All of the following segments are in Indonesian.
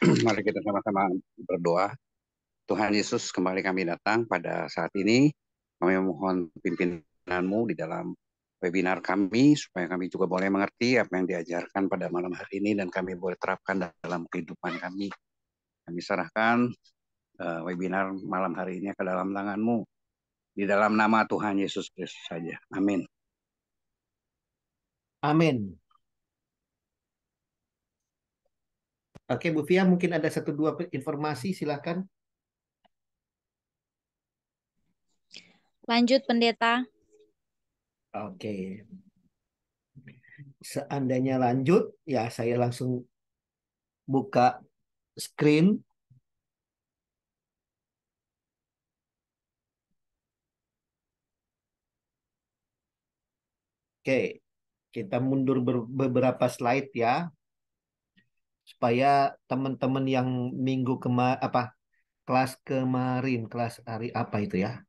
Mari kita sama-sama berdoa. Tuhan Yesus, kembali kami datang pada saat ini. Kami mohon pimpinanmu di dalam webinar kami, supaya kami juga boleh mengerti apa yang diajarkan pada malam hari ini, dan kami boleh terapkan dalam kehidupan kami. Kami serahkan webinar malam hari ini ke dalam tanganmu. Di dalam nama Tuhan Yesus Kristus saja. Amin. Amin. Oke, Bu Fia, mungkin ada satu dua informasi, silakan. Lanjut, Pendeta. Oke. Seandainya lanjut, ya saya langsung buka screen. Oke, kita mundur beberapa slide ya, supaya teman-teman yang minggu kelas kemarin, kelas hari apa itu ya?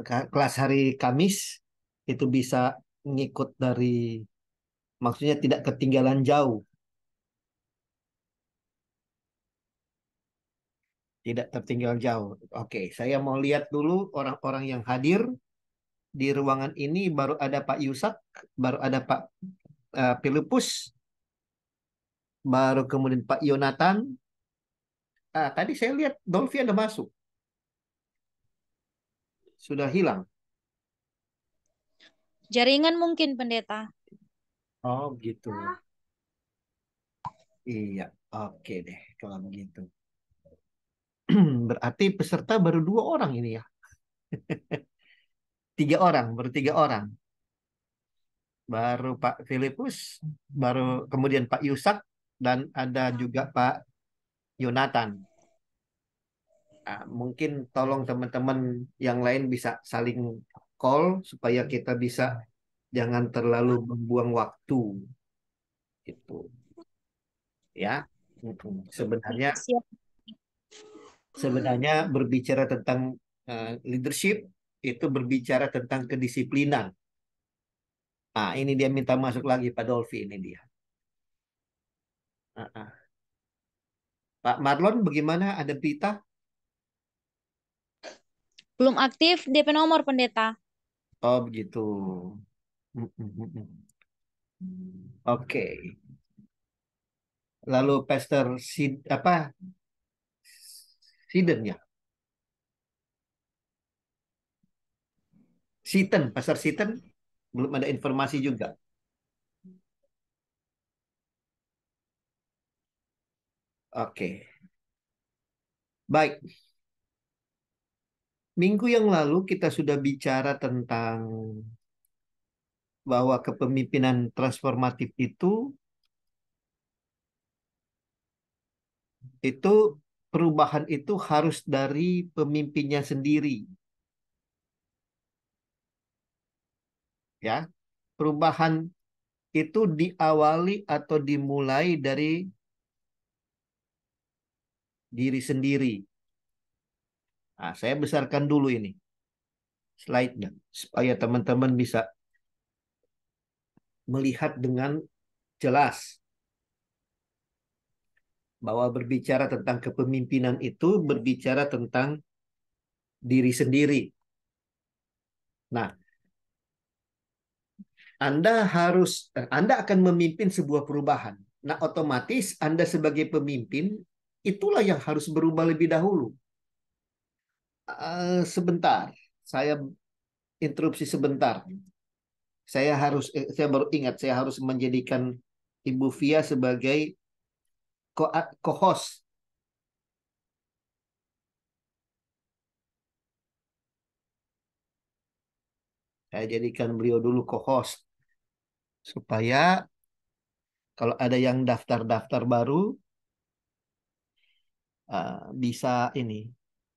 Kelas hari Kamis itu bisa ngikut dari, maksudnya tidak ketinggalan jauh, tidak tertinggal jauh. Oke, saya mau lihat dulu orang-orang yang hadir di ruangan ini. Baru ada Pak Yusak, baru ada Pak Filipus, baru kemudian Pak Yonatan. Tadi saya lihat Dolphy ada masuk, sudah hilang. Jaringan mungkin, Pendeta. Oh gitu. Iya, oke deh kalau begitu. Berarti peserta baru 2 orang ini ya. 3 orang, baru 3 orang. Baru Pak Filipus, baru kemudian Pak Yusak, dan ada juga Pak Yonatan. Mungkin tolong teman-teman yang lain bisa saling call supaya kita bisa jangan terlalu membuang waktu gitu ya. Sebenarnya Siap. sebenarnya berbicara tentang leadership itu berbicara tentang kedisiplinan. Ini dia minta masuk lagi Pak Dolphy, ini dia. Ah, ah. Pak Marlon, bagaimana, ada berita? Belum aktif DP nomor, Pendeta. Oh begitu. Oke. Lalu Pastor Siden ya? Pastor Siten, belum ada informasi juga. Oke. Baik. Minggu yang lalu kita sudah bicara tentang bahwa kepemimpinan transformatif itu perubahan itu harus dari pemimpinnya sendiri. Ya. Perubahan itu diawali atau dimulai dari diri sendiri. Saya besarkan dulu ini slide-nya supaya teman-teman bisa melihat dengan jelas bahwa berbicara tentang kepemimpinan itu berbicara tentang diri sendiri. Nah, Anda akan memimpin sebuah perubahan. Nah, otomatis Anda sebagai pemimpin itulah yang harus berubah lebih dahulu. Sebentar, saya interupsi sebentar. Saya baru ingat, saya harus menjadikan Ibu Via sebagai co-host. Saya jadikan beliau dulu co-host supaya kalau ada yang daftar-daftar baru bisa ini.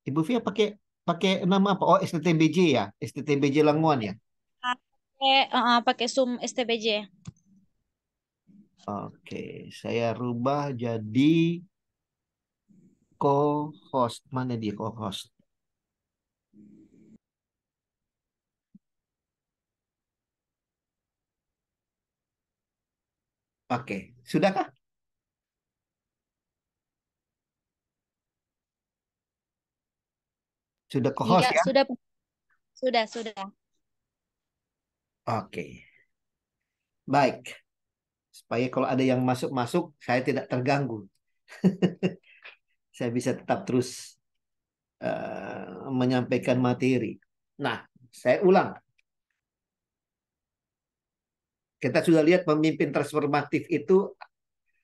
Ibu Via pakai pakai nama apa? Oh, STTBJ ya, STTBJ Languan ya. Pakai Zoom STBJ. Oke, saya rubah jadi co-host. Mana dia co-host? Oke, sudahkah? Sudah Iya, co-host ya? sudah. Oke, baik. Supaya kalau ada yang masuk-masuk, saya tidak terganggu. Saya bisa tetap terus menyampaikan materi. Nah, saya ulang. Kita sudah lihat pemimpin transformatif itu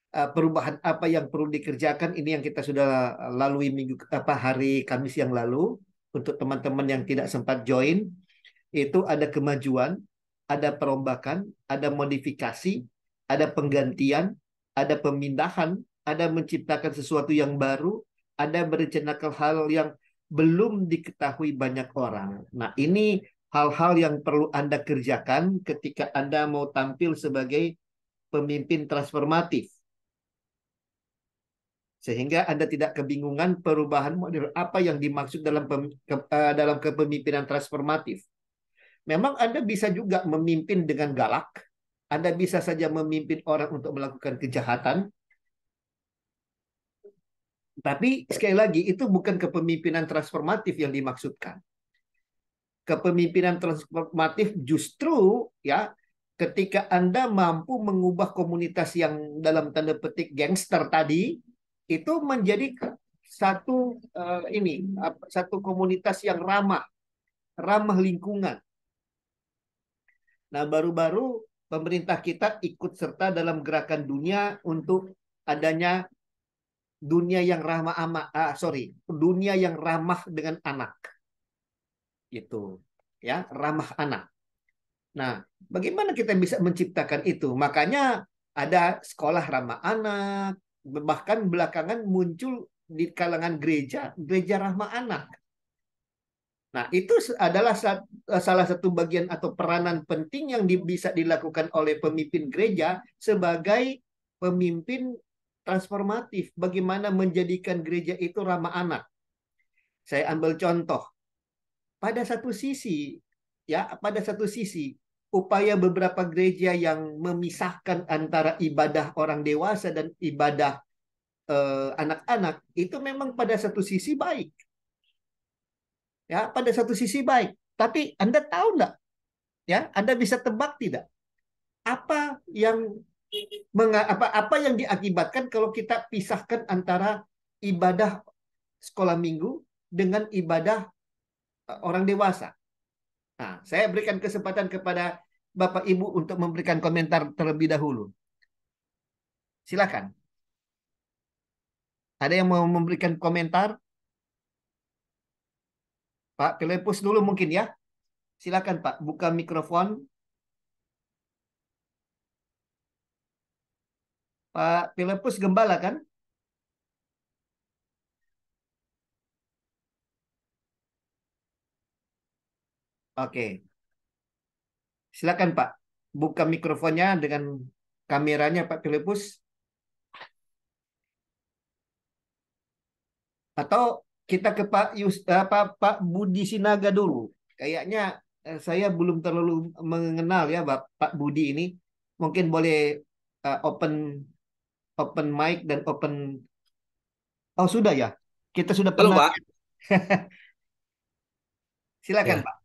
perubahan apa yang perlu dikerjakan. Ini yang kita sudah lalui hari Kamis yang lalu. Untuk teman-teman yang tidak sempat join, itu ada kemajuan, ada perombakan, ada modifikasi, ada penggantian, ada pemindahan, ada menciptakan sesuatu yang baru, ada merencanakan hal yang belum diketahui banyak orang. Nah, ini hal-hal yang perlu Anda kerjakan ketika Anda mau tampil sebagai pemimpin transformatif. Sehingga Anda tidak kebingungan perubahan model apa yang dimaksud dalam kepemimpinan transformatif. Memang Anda bisa juga memimpin dengan galak. Anda bisa saja memimpin orang untuk melakukan kejahatan. Tapi sekali lagi, itu bukan kepemimpinan transformatif yang dimaksudkan. Kepemimpinan transformatif justru ya ketika Anda mampu mengubah komunitas yang dalam tanda petik gangster tadi itu menjadi satu komunitas yang ramah lingkungan. Nah, baru-baru pemerintah kita ikut serta dalam gerakan dunia untuk adanya dunia yang ramah dengan anak. Gitu. Ya, ramah anak. Nah, bagaimana kita bisa menciptakan itu? Makanya ada sekolah ramah anak, bahkan belakangan muncul di kalangan gereja ramah anak. Nah, itu adalah salah satu bagian atau peranan penting yang bisa dilakukan oleh pemimpin gereja sebagai pemimpin transformatif. Bagaimana menjadikan gereja itu ramah anak. Saya ambil contoh. Pada satu sisi, upaya beberapa gereja yang memisahkan antara ibadah orang dewasa dan ibadah anak-anak itu memang pada satu sisi baik. Ya, pada satu sisi baik. Tapi Anda tahu enggak? Ya, Anda bisa tebak tidak? Apa yang apa yang diakibatkan kalau kita pisahkan antara ibadah sekolah minggu dengan ibadah orang dewasa? Nah, saya berikan kesempatan kepada Bapak Ibu untuk memberikan komentar terlebih dahulu. Silakan. Ada yang mau memberikan komentar? Pak Filipus dulu mungkin ya. Silakan Pak, buka mikrofon. Pak Filipus gembala kan? Oke, silakan Pak. Buka mikrofonnya dengan kameranya Pak Filipus. Atau kita ke Pak Budi Sinaga dulu. Kayaknya saya belum terlalu mengenal ya Pak Budi ini. Mungkin boleh open mic dan open. Oh sudah ya. Kita sudah Halo pernah. Pak, Silakan ya Pak.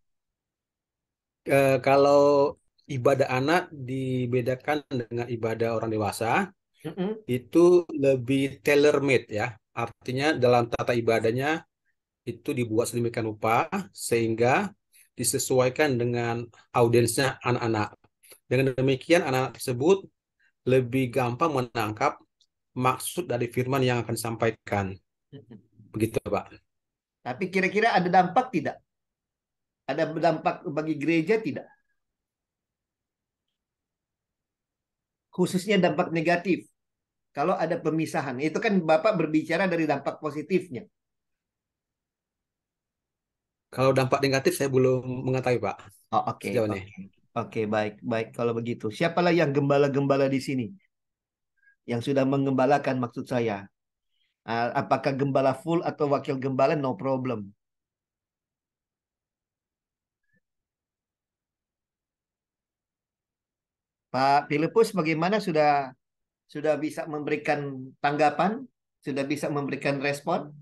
kalau ibadah anak dibedakan dengan ibadah orang dewasa Mm-mm. itu lebih tailor made ya, artinya dalam tata ibadahnya itu dibuat sedemikian rupa sehingga disesuaikan dengan audiensnya anak-anak. Dengan demikian anak tersebut lebih gampang menangkap maksud dari firman yang akan disampaikan. Begitu Pak. Tapi kira-kira ada dampak tidak? Ada dampak bagi gereja tidak? Khususnya dampak negatif. Kalau ada pemisahan, itu kan Bapak berbicara dari dampak positifnya. Kalau dampak negatif saya belum mengetahui Pak Oh, oke, sejauh ini. oke. Oke, baik, baik kalau begitu. Siapalah yang gembala-gembala di sini? Yang sudah mengembalakan maksud saya. Apakah gembala full atau wakil gembala? No problem. Pak Filipus, bagaimana sudah bisa memberikan tanggapan? Sudah bisa memberikan respon?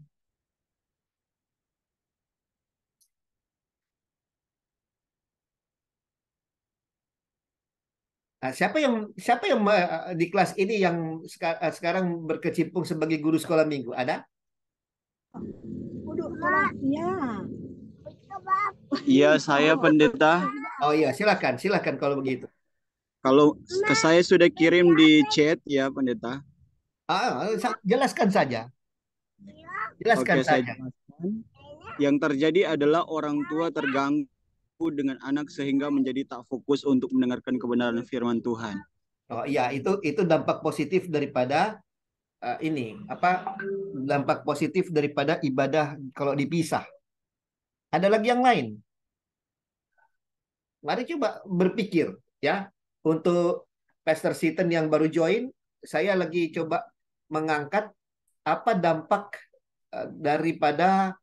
Nah, siapa yang di kelas ini yang sekarang berkecimpung sebagai guru sekolah minggu? Ada? Ya. Iya, saya pendeta. Oh iya, silakan, silakan kalau begitu. Kalau ke saya sudah kirim di chat ya, pendeta. Jelaskan saja, jelaskan Oke, saya saja. jelaskan. Yang terjadi adalah orang tua terganggu dengan anak sehingga menjadi tak fokus untuk mendengarkan kebenaran firman Tuhan. Oh iya, itu dampak positif daripada dampak positif daripada ibadah kalau dipisah. Ada lagi yang lain? Mari coba berpikir ya. Untuk Pastor Seaton yang baru join, saya lagi coba mengangkat apa dampak daripada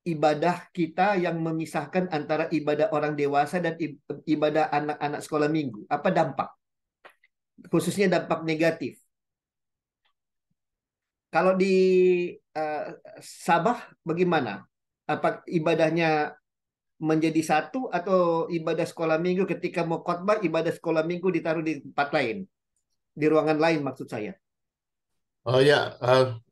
ibadah kita yang memisahkan antara ibadah orang dewasa dan ibadah anak-anak sekolah minggu. Apa dampak? Khususnya dampak negatif. Kalau di Sabah bagaimana? Apa ibadahnya menjadi satu atau ibadah sekolah minggu ketika mau khotbah ibadah sekolah minggu ditaruh di tempat lain, di ruangan lain maksud saya. Oh ya,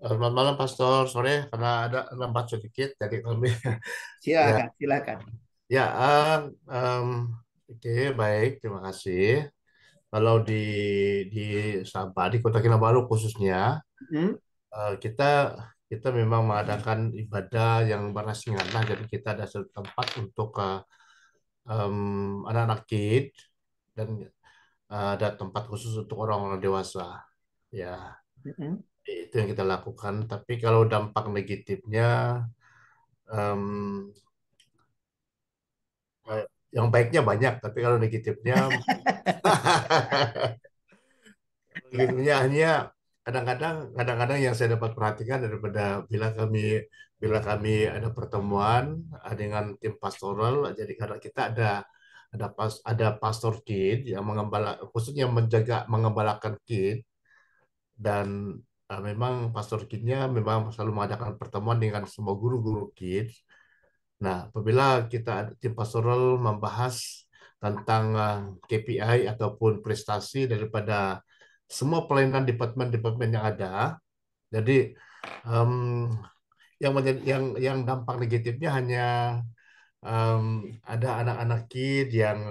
selamat malam Pastor. Sore karena ada lambat sedikit, jadi kami ya Silakan, silakan. ya oke baik, terima kasih. Kalau di Sabah di Kota Kinabalu khususnya Hmm? kita kita memang mengadakan ibadah yang berasingan lah. Jadi kita ada satu tempat untuk anak-anak kid dan ada tempat khusus untuk orang-orang dewasa. Ya, Hmm. itu yang kita lakukan. Tapi kalau dampak negatifnya, em, yang baiknya banyak. Tapi kalau negatifnya, negatifnya hanya kadang-kadang yang saya dapat perhatikan daripada bila kami ada pertemuan dengan tim pastoral, jadi karena kita ada pastor kid yang khususnya mengembalakan kid. Dan memang pastor kidnya memang selalu mengadakan pertemuan dengan semua guru-guru kids. Nah, apabila kita tim pastoral membahas tentang KPI ataupun prestasi daripada semua pelayanan departemen-departemen yang ada, jadi yang dampak negatifnya hanya ada anak-anak kid yang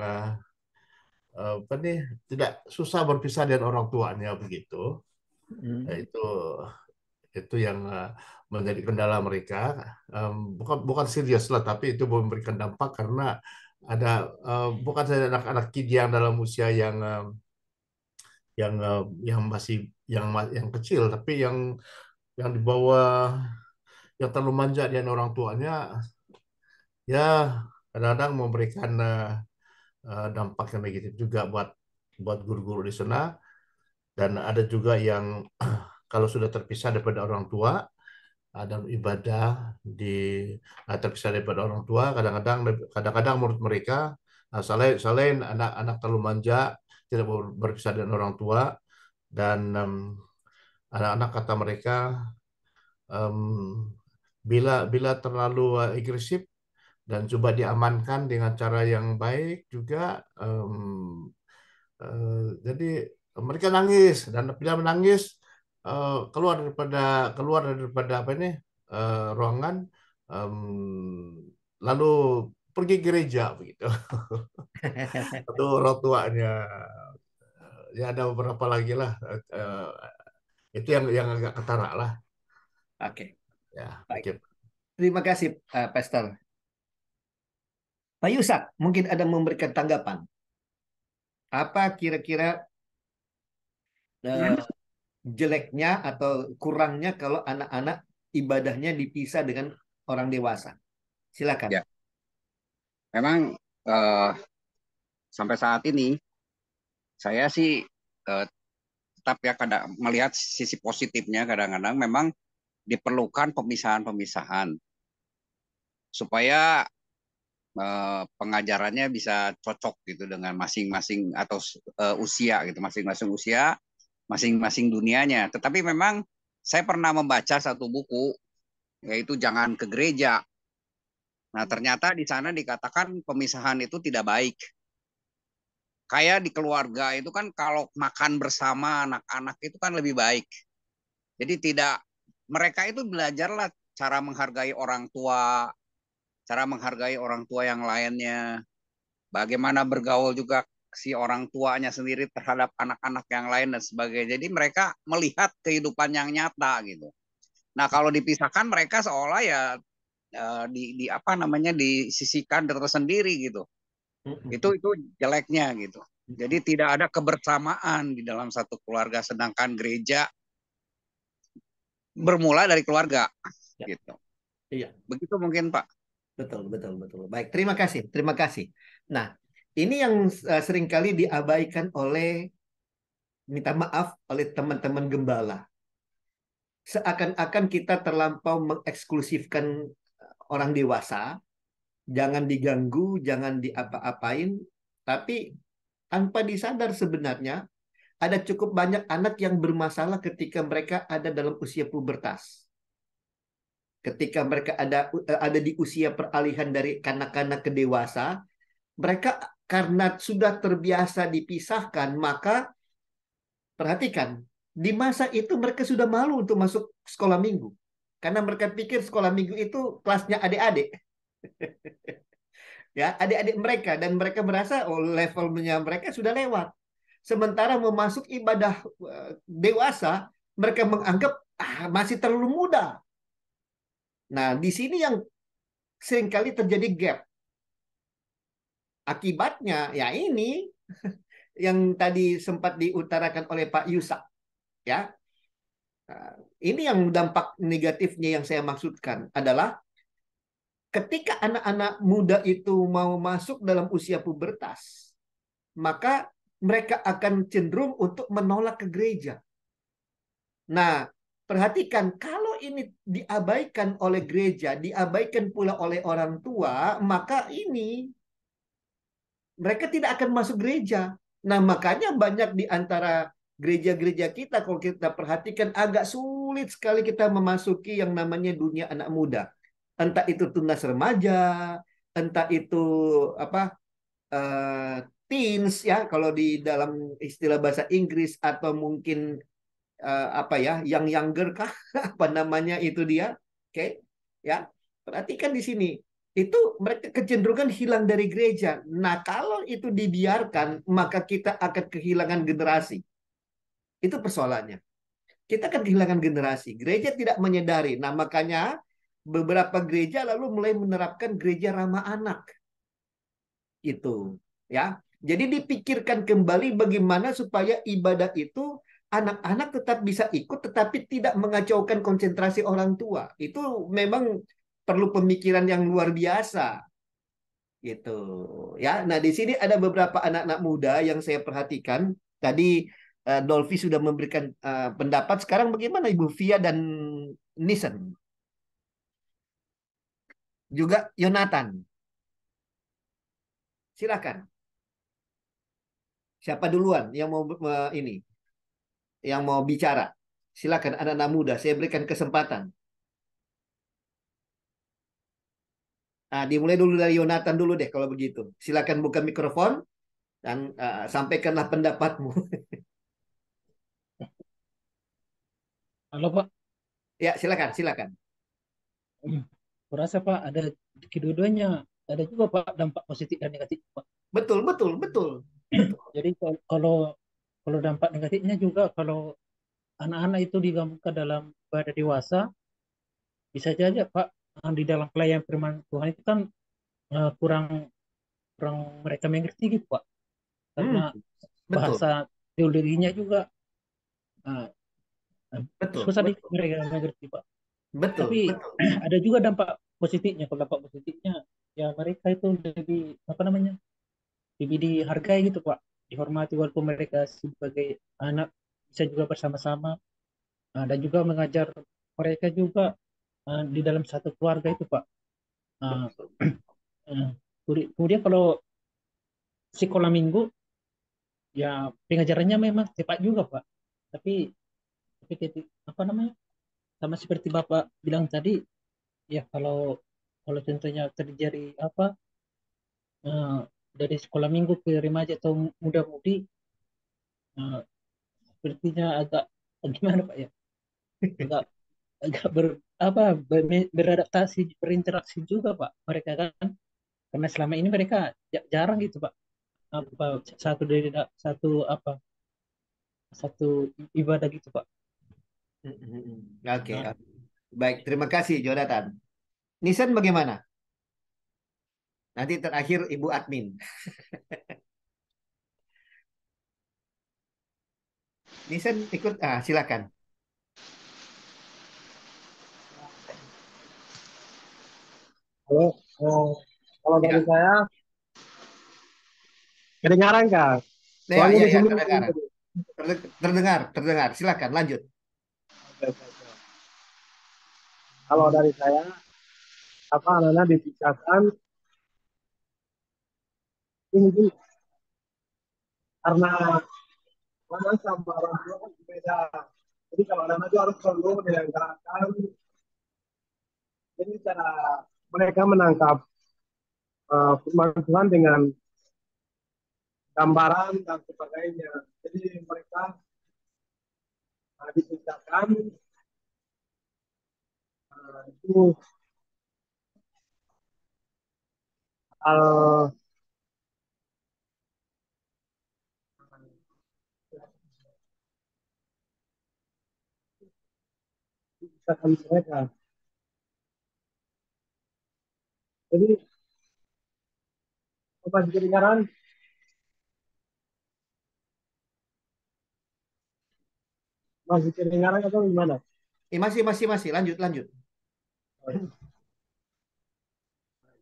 apa nih tidak susah berpisah dengan orang tuanya begitu. Nah, itu yang menjadi kendala mereka. Bukan bukan serius lah, tapi itu memberikan dampak karena ada bukan saja anak-anak kid yang dalam usia yang masih yang kecil, tapi yang di bawah yang terlalu manja dengan orang tuanya, ya kadang-kadang memberikan dampak yang negatif juga buat buat guru-guru di sana. Dan ada juga yang kalau sudah terpisah daripada orang tua dan ibadah di terpisah daripada orang tua, kadang-kadang menurut mereka selain anak-anak terlalu manja tidak berpisah dengan orang tua, dan anak-anak kata mereka em, bila bila terlalu agresif dan coba diamankan dengan cara yang baik juga, jadi mereka nangis, dan bila menangis keluar daripada apa ini ruangan, em, lalu pergi gereja begitu. Atau orang tuanya, ya ada beberapa lagi lah. Eh, itu yang agak ketara lah. Oke, Ya, baik. oke. Terima kasih, Pastor. Pak Yusak, mungkin ada memberikan tanggapan. Apa kira-kira jeleknya atau kurangnya kalau anak-anak ibadahnya dipisah dengan orang dewasa? Silakan. Ya, memang sampai saat ini saya sih tetap ya kadang melihat sisi positifnya, kadang-kadang memang diperlukan pemisahan-pemisahan supaya pengajarannya bisa cocok gitu dengan masing-masing atau usia gitu, masing-masing usia, masing-masing dunianya. Tetapi memang saya pernah membaca satu buku yaitu Jangan ke Gereja. Nah, ternyata di sana dikatakan pemisahan itu tidak baik. kayak di keluarga itu kan kalau makan bersama anak-anak itu kan lebih baik. Jadi tidak, mereka itu belajarlah cara menghargai orang tua yang lainnya, bagaimana bergaul juga si orang tuanya sendiri terhadap anak-anak yang lain dan sebagainya. Jadi mereka melihat kehidupan yang nyata gitu. Nah, kalau dipisahkan mereka seolah ya di apa namanya disisihkan tersendiri gitu. Itu jeleknya gitu. Jadi tidak ada kebersamaan di dalam satu keluarga, sedangkan gereja bermula dari keluarga Ya. gitu. Iya. Begitu mungkin Pak. Betul, betul, betul. Baik, terima kasih, terima kasih. Nah, ini yang seringkali diabaikan oleh, minta maaf, oleh teman-teman gembala. Seakan-akan kita terlampau mengeksklusifkan orang dewasa, jangan diganggu, jangan diapa-apain, tapi tanpa disadar sebenarnya ada cukup banyak anak yang bermasalah ketika mereka ada dalam usia pubertas. Ketika mereka ada di usia peralihan dari kanak-kanak ke dewasa, mereka karena sudah terbiasa dipisahkan, maka perhatikan, di masa itu mereka sudah malu untuk masuk sekolah minggu. Karena mereka pikir sekolah minggu itu kelasnya adik-adik. Ya, adik-adik mereka, dan mereka merasa oh, levelnya mereka sudah lewat. Sementara memasuk ibadah dewasa, mereka menganggap masih terlalu muda. Nah, di sini yang seringkali terjadi gap. Akibatnya, ya ini yang tadi sempat diutarakan oleh Pak Yusak. Ya, ini yang dampak negatifnya yang saya maksudkan adalah ketika anak-anak muda itu mau masuk dalam usia pubertas, maka mereka akan cenderung untuk menolak ke gereja. Nah, perhatikan, kalau ini diabaikan oleh gereja, diabaikan pula oleh orang tua, maka ini mereka tidak akan masuk gereja. Nah, makanya banyak di antara gereja-gereja kita, kalau kita perhatikan, agak sulit sekali kita memasuki yang namanya dunia anak muda. Entah itu tunas remaja, entah itu apa teens ya, kalau di dalam istilah bahasa Inggris, atau mungkin apa ya, yang younger kah apa namanya itu dia, oke ya, perhatikan di sini itu mereka kecenderungan hilang dari gereja. Nah, kalau itu dibiarkan, maka kita akan kehilangan generasi. Itu persoalannya, kita akan kehilangan generasi, gereja tidak menyadari. Nah, makanya beberapa gereja lalu mulai menerapkan gereja ramah anak gitu ya. Jadi dipikirkan kembali bagaimana supaya ibadah itu anak-anak tetap bisa ikut tetapi tidak mengacaukan konsentrasi orang tua. Itu memang perlu pemikiran yang luar biasa gitu ya. Nah, di sini ada beberapa anak-anak muda yang saya perhatikan. Tadi Dolphy sudah memberikan pendapat. Sekarang bagaimana Ibu Via dan Nisan? Juga Yonatan. Silakan. Siapa duluan yang mau ini? Yang mau bicara? Silakan anak-anak muda, saya berikan kesempatan. Nah, dimulai dulu dari Yonatan dulu deh kalau begitu. Silakan buka mikrofon dan sampaikanlah pendapatmu. Halo Pak, Ya, silakan, silakan. kurasa Pak ada kedua-duanya, ada juga Pak dampak positif dan negatif Pak. Betul, betul, betul. Betul. Jadi kalau kalau dampak negatifnya juga kalau anak-anak itu digabungkan dalam ibadah dewasa, bisa saja Pak di dalam pelayanan firman Tuhan itu kan kurang kurang mereka mengerti gitu Pak, karena Betul, bahasa teologinya juga uh, betul, susah betul, mereka mengerti Pak. betul, Tapi betul. ada juga dampak positifnya. Kalau dampak positifnya ya mereka itu lebih apa namanya, lebih dihargai gitu Pak, dihormati walaupun mereka sebagai anak bisa juga bersama-sama. Dan juga mengajar mereka juga di dalam satu keluarga itu Pak. Uh, uh, Kemudian kalau sekolah minggu ya pengajarannya memang cepat juga Pak, tapi apa namanya, sama seperti Bapak bilang tadi ya, kalau kalau contohnya terjadi apa dari sekolah minggu ke remaja atau muda-mudi, sepertinya agak gimana Pak ya, agak agak beradaptasi, berinteraksi juga Pak mereka kan, karena selama ini mereka jarang gitu Pak, apa satu dari satu apa satu ibadah gitu Pak. Oke, Nah, baik. Terima kasih, Jonathan. Nisan bagaimana? Nanti terakhir Ibu Admin. Nisan ikut, silakan. Halo, kalau dari Ya, saya kedengaran Kak? ya, Soalnya ya, di ya, sini terdengar. Terdengar, terdengar. Silakan, lanjut. kalau dari saya apa anak-anak dipisahkan ini mungkin karena anak sama orang tua kan beda. Jadi kalau anak-anak itu harus selalu menyelenggarakan, jadi cara mereka menangkap firman Tuhan dengan gambaran dan sebagainya. Jadi mereka dipisahkan itu uh, dipisahkan mereka. Jadi apa kedengaran? Masih kedengaran atau gimana? Masih. Lanjut, lanjut.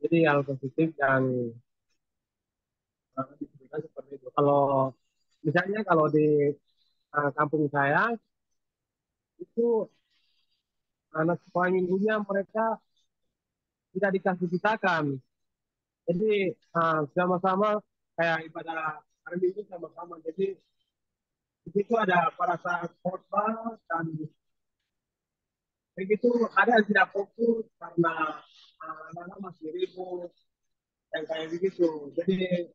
Jadi hal positif yang disebutkan seperti itu. Kalau misalnya kalau di kampung saya itu anak sekolah minggunya mereka tidak dikasih pisahkan. Jadi sama-sama kayak ibadah hari minggu sama-sama. Jadi di situ ada pada saat khotbah dan begitu ada yang tidak fokus karena anak-anak masih ribut dan kayak begitu. Jadi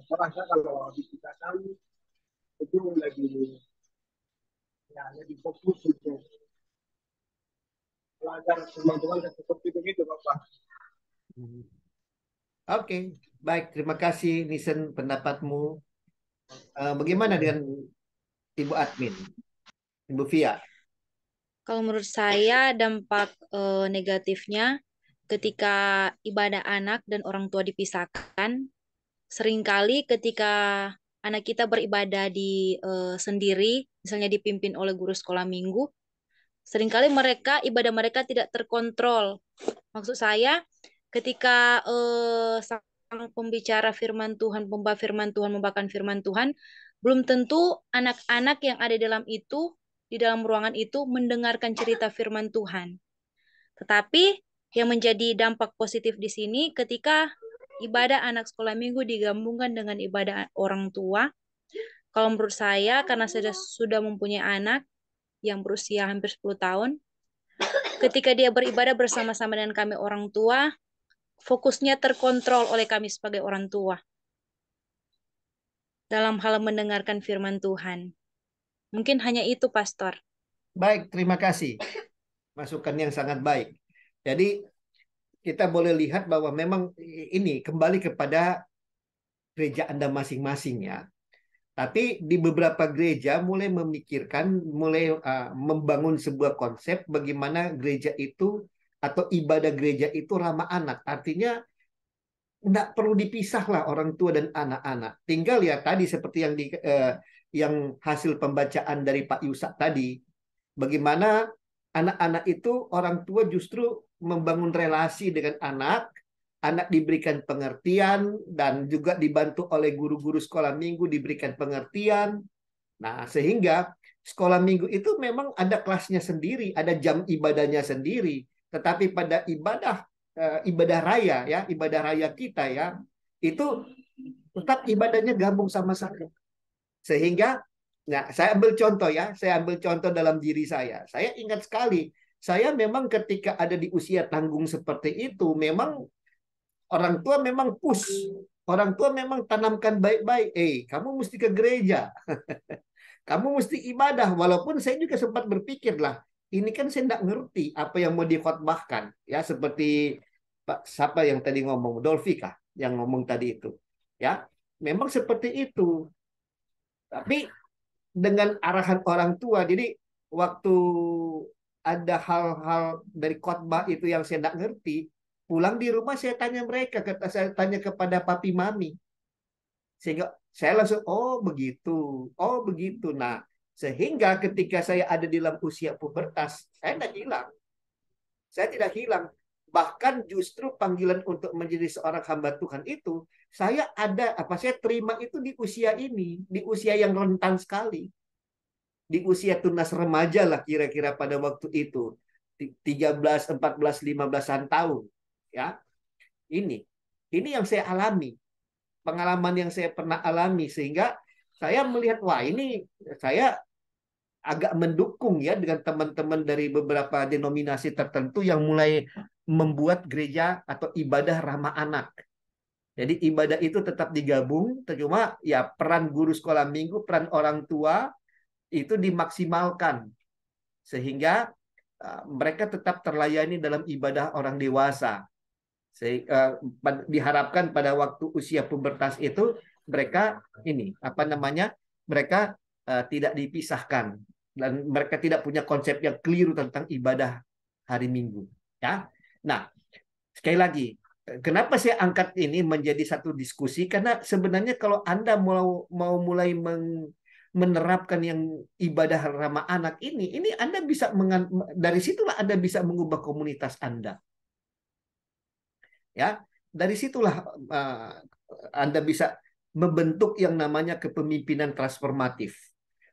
saya rasa kalau dipisahkan itu lebih fokus untuk belajar teman-teman seperti begitu Bapak. Oke, baik. Terima kasih, Nisan, pendapatmu. Bagaimana dengan Ibu Admin, Ibu Via? Kalau menurut saya dampak negatifnya ketika ibadah anak dan orang tua dipisahkan, seringkali ketika anak kita beribadah di sendiri, misalnya dipimpin oleh guru sekolah minggu, seringkali ibadah mereka tidak terkontrol. Maksud saya, ketika sang pembicara firman Tuhan, pembawa firman Tuhan, membawakan firman Tuhan, belum tentu anak-anak yang ada di dalam ruangan itu mendengarkan cerita firman Tuhan. Tetapi yang menjadi dampak positif di sini ketika ibadah anak sekolah minggu digabungkan dengan ibadah orang tua. Kalau menurut saya, karena saya sudah mempunyai anak yang berusia hampir 10 tahun, ketika dia beribadah bersama-sama dengan kami orang tua, fokusnya terkontrol oleh kami sebagai orang tua dalam hal mendengarkan firman Tuhan. Mungkin hanya itu, Pastor. Baik, terima kasih. Masukan yang sangat baik. Jadi kita boleh lihat bahwa memang ini kembali kepada gereja Anda masing-masing ya. Tapi di beberapa gereja mulai memikirkan, mulai membangun sebuah konsep bagaimana gereja itu atau ibadah gereja itu ramah anak. Artinya nggak perlu dipisah lah orang tua dan anak-anak. Tinggal ya tadi seperti yang hasil pembacaan dari Pak Yusak tadi. Bagaimana anak-anak itu orang tua justru membangun relasi dengan anak diberikan pengertian dan juga dibantu oleh guru-guru sekolah minggu diberikan pengertian. Nah, sehingga sekolah minggu itu memang ada kelasnya sendiri, ada jam ibadahnya sendiri. Tetapi pada ibadah raya ya, ibadah raya kita ya, itu tetap ibadahnya gabung sama-sama. Sehingga nah, saya ambil contoh dalam diri saya. Saya ingat sekali, saya memang ketika ada di usia tanggung seperti itu, memang Orang tua memang push, orang tua memang tanamkan baik-baik. Kamu mesti ke gereja, kamu mesti ibadah. Walaupun saya juga sempat berpikir lah, ini kan saya tidak ngerti apa yang mau dikhotbahkan. Ya seperti Pak siapa yang tadi ngomong, Dolfika yang ngomong tadi itu. Ya, memang seperti itu. Tapi dengan arahan orang tua, jadi waktu ada hal-hal dari khotbah itu yang saya tidak ngerti, pulang di rumah saya tanya mereka, saya tanya kepada papi mami. Sehingga saya langsung, oh begitu. Nah, sehingga ketika saya ada di dalam usia pubertas, saya tidak hilang. Saya tidak hilang. Bahkan justru panggilan untuk menjadi seorang hamba Tuhan itu, saya terima itu di usia ini, di usia yang rentan sekali. Di usia tunas remaja lah kira-kira pada waktu itu. 13, 14, 15-an tahun. Ya, ini yang saya alami. Pengalaman yang saya pernah alami. Sehingga saya melihat, wah ini saya agak mendukung ya dengan teman-teman dari beberapa denominasi tertentu yang mulai membuat gereja atau ibadah ramah anak. Jadi ibadah itu tetap digabung, cuma ya peran guru sekolah minggu, peran orang tua itu dimaksimalkan sehingga mereka tetap terlayani dalam ibadah orang dewasa. Diharapkan pada waktu usia pubertas itu mereka mereka tidak dipisahkan dan mereka tidak punya konsep yang keliru tentang ibadah hari Minggu. Ya, nah sekali lagi, kenapa saya angkat ini menjadi satu diskusi? Karena sebenarnya kalau Anda mau mulai menerapkan yang ibadah ramah anak ini Anda bisa dari situlah Anda bisa mengubah komunitas Anda. Ya, dari situlah Anda bisa membentuk yang namanya kepemimpinan transformatif.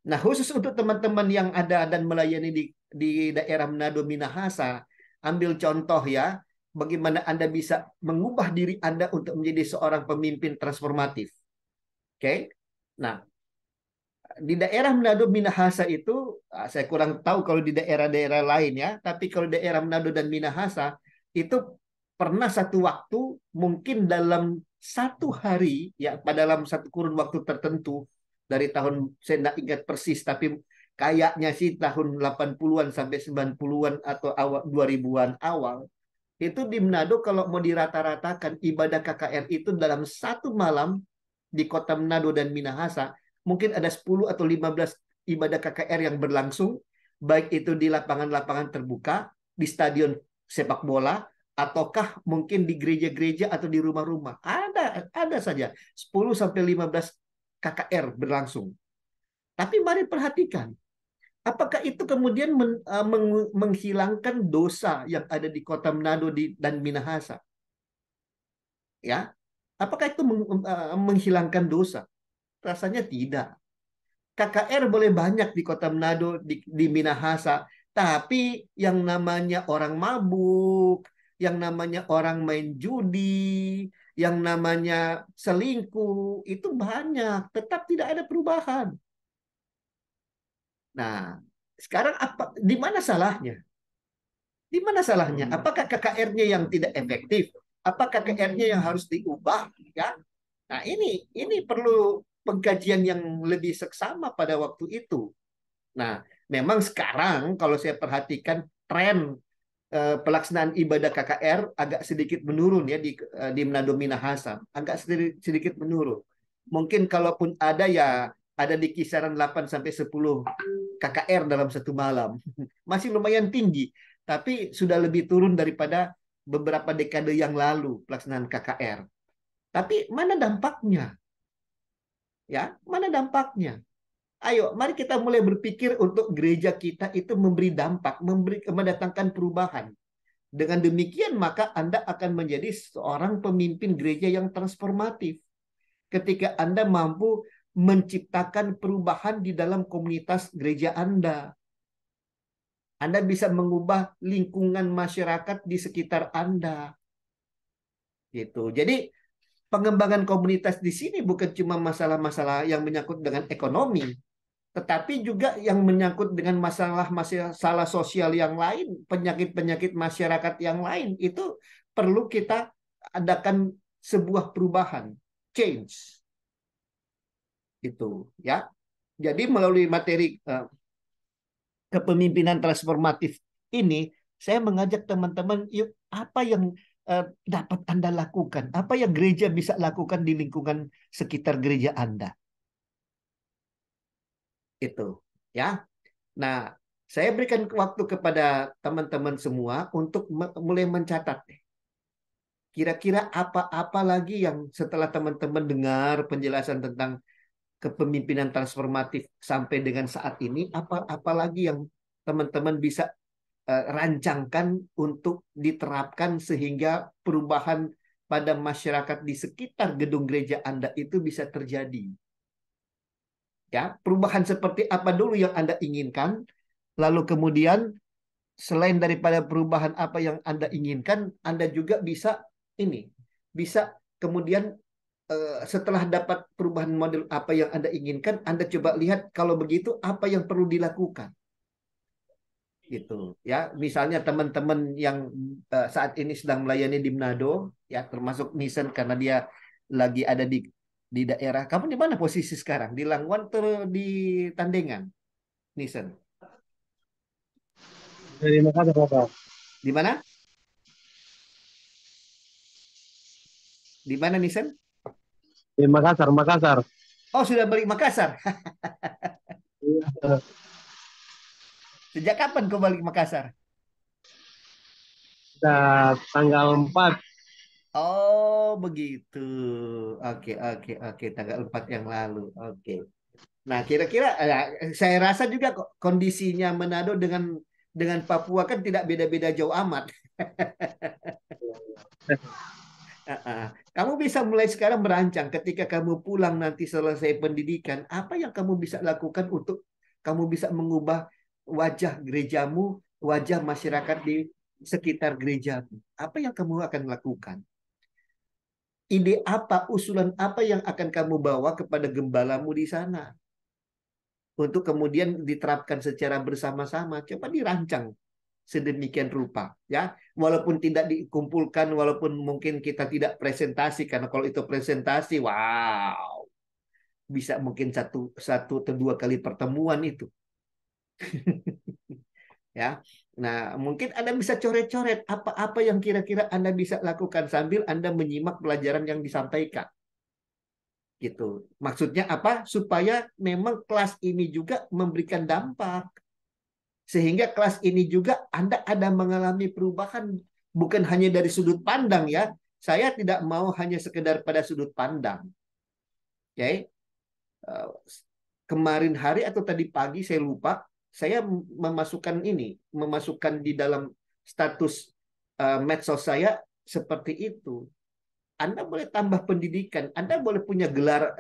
Nah, khusus untuk teman-teman yang ada dan melayani di daerah Manado Minahasa, ambil contoh ya, bagaimana Anda bisa mengubah diri Anda untuk menjadi seorang pemimpin transformatif. Oke? Nah, di daerah Manado Minahasa itu, saya kurang tahu kalau di daerah-daerah lain ya, tapi kalau daerah Manado dan Minahasa, itu pernah satu waktu, mungkin dalam satu hari, ya dalam satu kurun waktu tertentu, dari tahun, saya tidak ingat persis, tapi kayaknya sih tahun 80-an sampai 90-an atau awal 2000-an awal, itu di Manado kalau mau dirata-ratakan, ibadah KKR itu dalam satu malam di kota Manado dan Minahasa, mungkin ada 10 atau 15 ibadah KKR yang berlangsung, baik itu di lapangan-lapangan terbuka, di stadion sepak bola, ataukah mungkin di gereja-gereja atau di rumah-rumah. Ada saja 10 sampai 15 KKR berlangsung. Tapi mari perhatikan, apakah itu kemudian menghilangkan dosa yang ada di kota Manado dan Minahasa? Ya, apakah itu menghilangkan dosa? Rasanya tidak. KKR boleh banyak di kota Manado, di Minahasa, tapi yang namanya orang mabuk, yang namanya orang main judi, yang namanya selingkuh, itu banyak. Tetap tidak ada perubahan. Nah, sekarang di mana salahnya? Di mana salahnya? Apakah KKR-nya yang tidak efektif? Apakah KKR-nya yang harus diubah? Ya. Nah, ini perlu pengkajian yang lebih seksama pada waktu itu. Nah, memang sekarang kalau saya perhatikan tren pelaksanaan ibadah KKR agak sedikit menurun ya di Manado Minahasa, agak sedikit menurun. Mungkin kalaupun ada ya ada di kisaran 8 sampai 10 KKR dalam satu malam. Masih lumayan tinggi, tapi sudah lebih turun daripada beberapa dekade yang lalu pelaksanaan KKR. Tapi mana dampaknya? Ya, mana dampaknya? Ayo, mari kita mulai berpikir untuk gereja kita itu memberi dampak, mendatangkan perubahan. Dengan demikian, maka Anda akan menjadi seorang pemimpin gereja yang transformatif. Ketika Anda mampu menciptakan perubahan di dalam komunitas gereja Anda. Anda bisa mengubah lingkungan masyarakat di sekitar Anda. Gitu. Jadi, pengembangan komunitas di sini bukan cuma masalah-masalah yang menyangkut dengan ekonomi, tetapi juga yang menyangkut dengan masalah-masalah sosial yang lain, penyakit-penyakit masyarakat yang lain, itu perlu kita adakan sebuah perubahan, change. Itu ya. Jadi melalui materi kepemimpinan transformatif ini, saya mengajak teman-teman, yuk apa yang dapat Anda lakukan? Apa yang gereja bisa lakukan di lingkungan sekitar gereja Anda? Itu ya. Nah, saya berikan waktu kepada teman-teman semua untuk mulai mencatat. Kira-kira apa-apa lagi yang setelah teman-teman dengar penjelasan tentang kepemimpinan transformatif sampai dengan saat ini, apa lagi yang teman-teman bisa rancangkan untuk diterapkan sehingga perubahan pada masyarakat di sekitar gedung gereja Anda itu bisa terjadi. Ya, perubahan seperti apa dulu yang Anda inginkan, lalu kemudian selain daripada perubahan apa yang Anda inginkan, Anda juga bisa kemudian setelah dapat perubahan model apa yang Anda inginkan, Anda coba lihat kalau begitu apa yang perlu dilakukan. Gitu ya, misalnya teman-teman yang saat ini sedang melayani di Manado ya, termasuk Nisen karena dia lagi ada di daerah. Kamu di mana posisi sekarang? Di Langwan atau di Tandengan, Nisen? Dari Makassar, Bapak. Di mana? Di mana, Nisen? Di Makassar, Makassar. Oh, sudah balik Makassar. Iya. Sejak kapan kau balik Makassar? Sudah tanggal 4. Oh, begitu. Oke. Tanggal 4 yang lalu. Oke. Nah, kira-kira saya rasa juga kok kondisinya Manado dengan Papua kan tidak beda-beda jauh amat. Kamu bisa mulai sekarang merancang ketika kamu pulang nanti selesai pendidikan, apa yang kamu bisa lakukan untuk kamu bisa mengubah wajah gerejamu, wajah masyarakat di sekitar gerejamu. Apa yang kamu akan lakukan? Ide apa, usulan apa yang akan kamu bawa kepada gembalamu di sana? Untuk kemudian diterapkan secara bersama-sama. Coba dirancang sedemikian rupa ya, walaupun tidak dikumpulkan, walaupun mungkin kita tidak presentasi, karena kalau itu presentasi wow bisa mungkin satu atau dua kali pertemuan itu. Ya, nah mungkin Anda bisa coret-coret apa-apa yang kira-kira Anda bisa lakukan sambil Anda menyimak pelajaran yang disampaikan gitu. Maksudnya apa? Supaya memang kelas ini juga memberikan dampak. Sehingga kelas ini juga Anda ada mengalami perubahan bukan hanya dari sudut pandang ya. Saya tidak mau hanya sekedar pada sudut pandang. Oke. Kemarin hari atau tadi pagi saya lupa, saya memasukkan di dalam status medsos saya seperti itu. Anda boleh tambah pendidikan, Anda boleh punya gelar,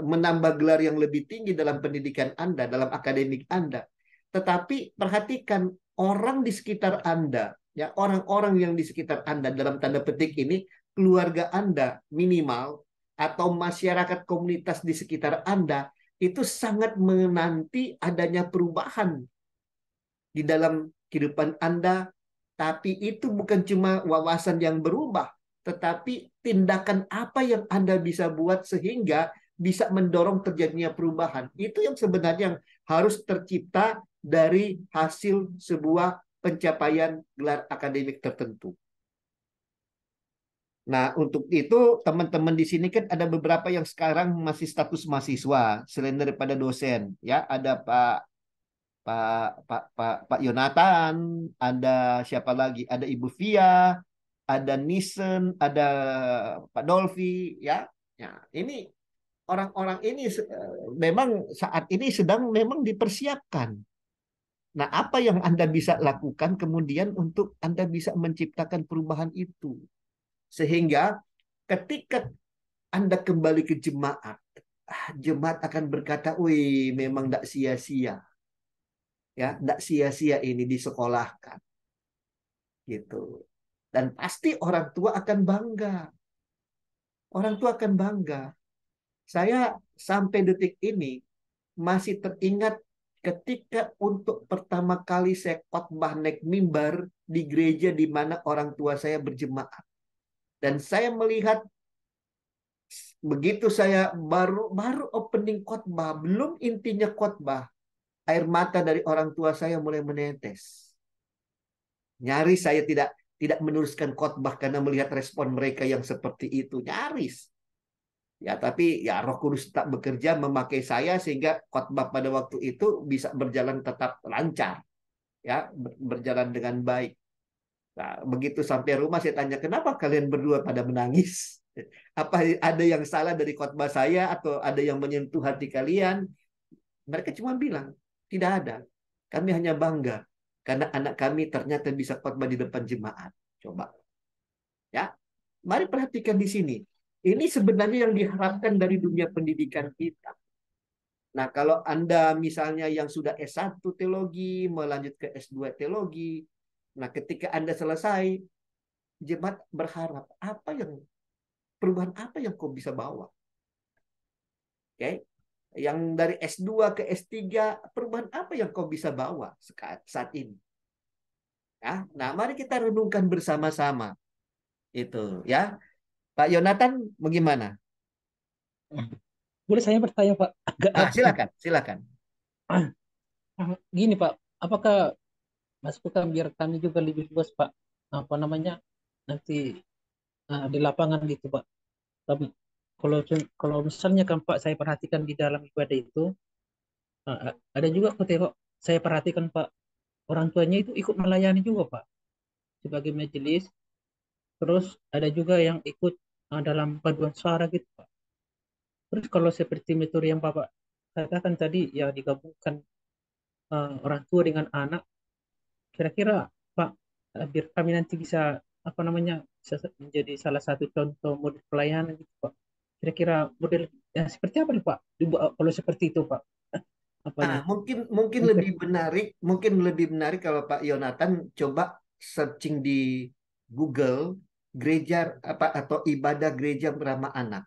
menambah gelar yang lebih tinggi dalam pendidikan Anda, dalam akademik Anda. Tetapi perhatikan orang di sekitar Anda, ya orang-orang yang di sekitar Anda dalam tanda petik ini keluarga Anda minimal atau masyarakat komunitas di sekitar Anda itu sangat menanti adanya perubahan di dalam kehidupan Anda. Tapi itu bukan cuma wawasan yang berubah, tetapi tindakan apa yang Anda bisa buat sehingga bisa mendorong terjadinya perubahan. Itu yang sebenarnya harus tercipta dari hasil sebuah pencapaian gelar akademik tertentu. Nah, untuk itu teman-teman di sini kan ada beberapa yang sekarang masih status mahasiswa selain daripada dosen, ya. Ada Pak Yonatan, ada siapa lagi? Ada Ibu Via, ada Nisen, ada Pak Dolfi, ya. Ya, ini orang-orang ini memang saat ini sedang memang dipersiapkan. Nah, apa yang Anda bisa lakukan kemudian untuk Anda bisa menciptakan perubahan itu? Sehingga ketika Anda kembali ke jemaat, jemaat akan berkata, wih, memang tidak sia-sia. Ya, tidak sia-sia ini disekolahkan. Gitu. Dan pasti orang tua akan bangga. Orang tua akan bangga. Saya sampai detik ini masih teringat ketika untuk pertama kali saya khotbah naik mimbar di gereja di mana orang tua saya berjemaat. Dan saya melihat begitu saya baru opening khotbah, belum intinya khotbah, air mata dari orang tua saya mulai menetes. Nyaris saya tidak meneruskan khotbah karena melihat respon mereka yang seperti itu. Nyaris. Ya, tapi ya Roh Kudus tetap bekerja memakai saya sehingga khotbah pada waktu itu bisa berjalan tetap lancar, ya, berjalan dengan baik. Nah, begitu sampai rumah saya tanya, kenapa kalian berdua pada menangis? Apa ada yang salah dari khotbah saya atau ada yang menyentuh hati kalian? Mereka cuma bilang, tidak ada. Kami hanya bangga karena anak kami ternyata bisa khotbah di depan jemaat. Coba, ya. Mari perhatikan di sini. Ini sebenarnya yang diharapkan dari dunia pendidikan kita. Nah, kalau Anda misalnya yang sudah S1 teologi, melanjut ke S2 teologi, nah ketika Anda selesai, jemaat berharap perubahan apa yang kau bisa bawa? Oke. Yang dari S2 ke S3, perubahan apa yang kau bisa bawa saat ini? Ya, nah mari kita renungkan bersama-sama. Itu, ya. Pak Yonatan, bagaimana? Boleh saya bertanya, Pak? Silakan, silakan. Gini, Pak, apakah masukan biar kami juga lebih luas, Pak? Apa namanya? Nanti di lapangan gitu, Pak. Tapi kalau misalnya kan Pak, saya perhatikan di dalam ibadah itu ada juga kok tengok, saya perhatikan Pak, orang tuanya itu ikut melayani juga Pak sebagai majelis. Terus ada juga yang ikut dalam paduan suara gitu Pak. Terus kalau seperti metode yang Bapak katakan tadi ya digabungkan orang tua dengan anak, kira-kira Pak, biar kami nanti bisa apa namanya bisa menjadi salah satu contoh model pelayanan gitu Pak. Kira-kira model yang seperti apa nih Pak? Kalau seperti itu Pak, apanya? Mungkin lebih menarik kalau Pak Yonatan coba searching di Google gereja apa atau ibadah gereja beramah anak.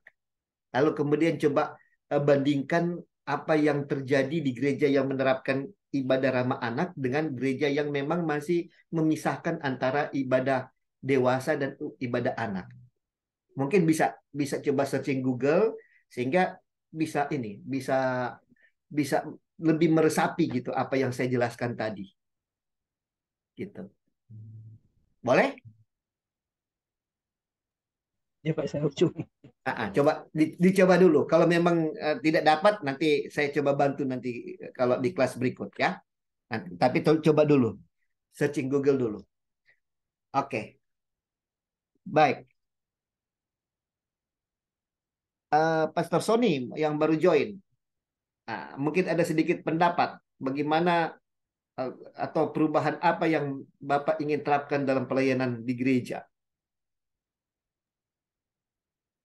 Lalu kemudian coba bandingkan apa yang terjadi di gereja yang menerapkan ibadah ramah anak dengan gereja yang memang masih memisahkan antara ibadah dewasa dan ibadah anak. Mungkin bisa coba searching Google sehingga bisa bisa lebih meresapi gitu apa yang saya jelaskan tadi. Gitu. Boleh? Ya Pak, saya ucap. Coba dicoba dulu. Kalau memang tidak dapat, nanti saya coba bantu nanti kalau di kelas berikut ya. Tapi coba dulu, searching Google dulu. Oke, baik. Pastor Sony yang baru join, mungkin ada sedikit pendapat bagaimana atau perubahan apa yang Bapak ingin terapkan dalam pelayanan di gereja.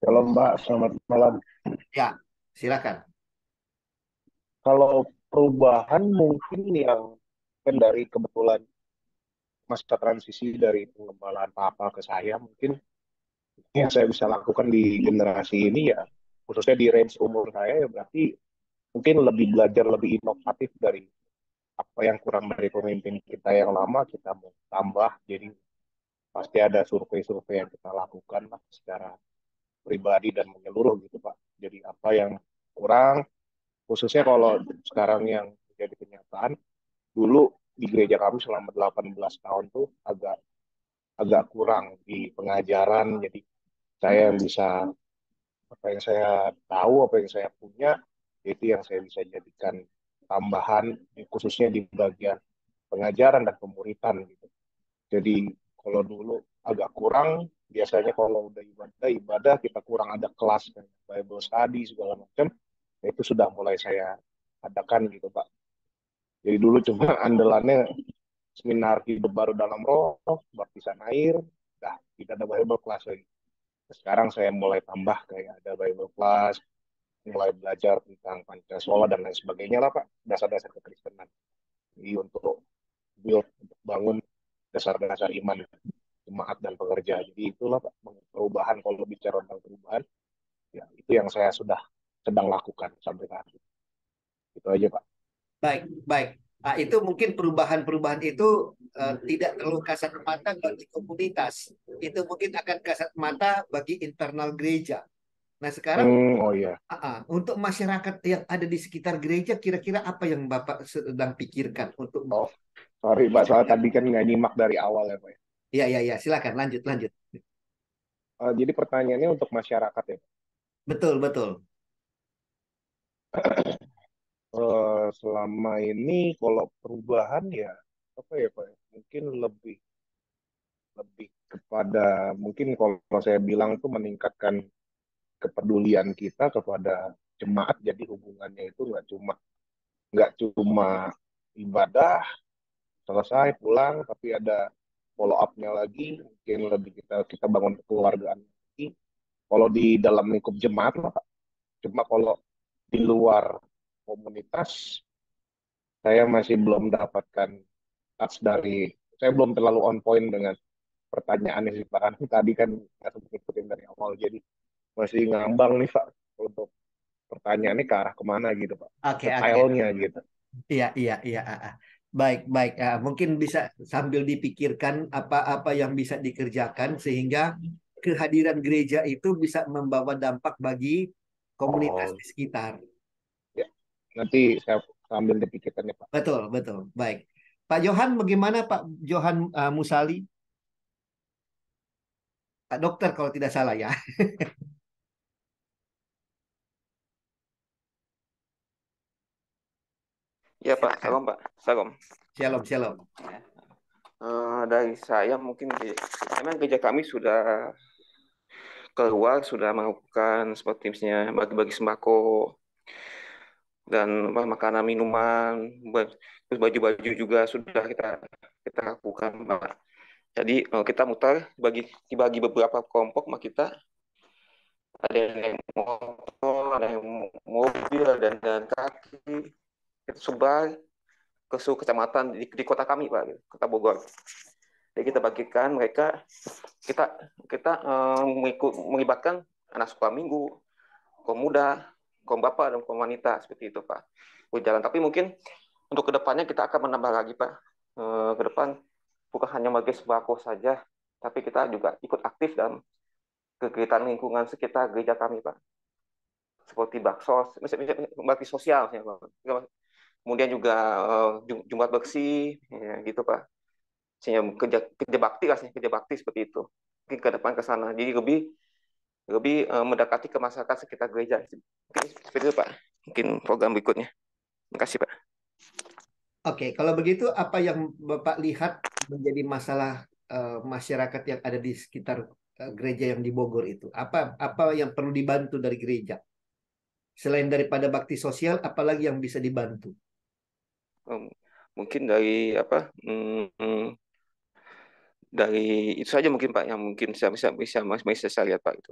Halo Mbak, selamat malam. Ya, silakan. Kalau perubahan mungkin yang kan dari kebetulan masa transisi dari pengembalaan papa ke saya, mungkin yang saya bisa lakukan di generasi ini ya, khususnya di range umur saya ya berarti mungkin lebih belajar lebih inovatif dari apa yang kurang dari pemimpin kita yang lama, kita mau tambah. Jadi pasti ada survei-survei yang kita lakukan lah secara pribadi dan menyeluruh gitu Pak. Jadi apa yang kurang, khususnya kalau sekarang yang menjadi kenyataan, dulu di gereja kami selama 18 tahun tuh agak kurang di pengajaran. Jadi saya yang bisa, apa yang saya tahu, apa yang saya punya, itu yang saya bisa jadikan tambahan, khususnya di bagian pengajaran dan pemuritan gitu. Jadi kalau dulu agak kurang, biasanya kalau udah ibadah kita kurang ada kelas kan, Bible study segala macam, itu sudah mulai saya adakan gitu Pak. Jadi dulu cuma andalannya seminar hidup baru dalam roh, baptisan air, dah tidak ada Bible class lagi. Sekarang saya mulai tambah kayak ada Bible class, mulai belajar tentang Pancasila dan lain sebagainya lah Pak, dasar-dasar kekristenan. Jadi untuk build, untuk bangun dasar-dasar iman, jemaat dan pekerja. Jadi itulah Pak, perubahan kalau bicara tentang perubahan, ya itu yang saya sudah sedang lakukan sampai saat ini. Itu aja Pak. Baik, baik. Itu mungkin perubahan-perubahan itu tidak terlalu kasat mata kalau di komunitas. itu mungkin akan kasat mata bagi internal gereja. Nah, sekarang Oh iya. untuk masyarakat yang ada di sekitar gereja, kira-kira apa yang Bapak sedang pikirkan untuk Oh, sorry Pak, soal tadi kan nggak nyimak dari awal ya Pak. ya, silakan lanjut. Jadi pertanyaannya untuk masyarakat ya. Betul, betul. Selama ini kalau perubahan ya apa ya Pak? Mungkin lebih lebih kepada mungkin kalau saya bilang tuh meningkatkan kepedulian kita kepada jemaat. Jadi hubungannya itu nggak cuma ibadah selesai pulang, tapi ada follow up-nya lagi. Mungkin lebih kita bangun kekeluargaan lagi. Kalau di dalam lingkup jemaat lah Pak. Cuma kalau di luar komunitas saya masih belum dapatkan touch dari, saya belum terlalu on point dengan pertanyaannya sih Pak. Kan tadi kan nggak sempat ngikutin dari awal, jadi masih ngambang nih Pak untuk pertanyaannya ke arah kemana gitu Pak, Oke. detailnya gitu. Iya. Baik. Mungkin bisa sambil dipikirkan apa-apa yang bisa dikerjakan sehingga kehadiran gereja itu bisa membawa dampak bagi komunitas Oh di sekitar. ya, nanti saya sambil dipikirkan ya Pak. Betul. Baik. Pak Johan, bagaimana Pak Johan Musali? Pak Dokter kalau tidak salah ya. Ya Pak, salam Pak, salam. Shalom. Dari saya mungkin memang gereja kami sudah keluar, sudah melakukan seperti misalnya bagi-bagi sembako dan makanan minuman, terus baju-baju juga sudah kita lakukan Pak. Jadi kita mutar dibagi beberapa kelompok, mak kita ada yang naik motor, ada yang mobil, ada yang jalan kaki, kita sebar ke seluruh kecamatan di kota kami Pak, kota Bogor. Jadi kita bagikan mereka, kita melibatkan anak sekolah minggu, kaum muda, kaum bapak dan kaum wanita seperti itu Pak. Berjalan. Tapi mungkin untuk kedepannya kita akan menambah lagi Pak. Ke depan bukan hanya bagi sembako saja, tapi kita juga ikut aktif dalam kegiatan lingkungan sekitar gereja kami Pak. Seperti baksos, bakti sosial, ya, Pak. Kemudian juga Jumat bersih, ya, gitu Pak. Sehingga kerja bakti seperti itu. Mungkin ke depan ke sana. Jadi lebih mendekati ke masyarakat sekitar gereja. Mungkin seperti itu Pak. Mungkin program berikutnya. Terima kasih Pak. Oke, kalau begitu apa yang Bapak lihat menjadi masalah masyarakat yang ada di sekitar gereja yang di Bogor itu? Apa yang perlu dibantu dari gereja? Selain daripada bakti sosial, apalagi yang bisa dibantu? Mungkin dari dari itu saja mungkin Pak yang mungkin bisa saya lihat Pak itu.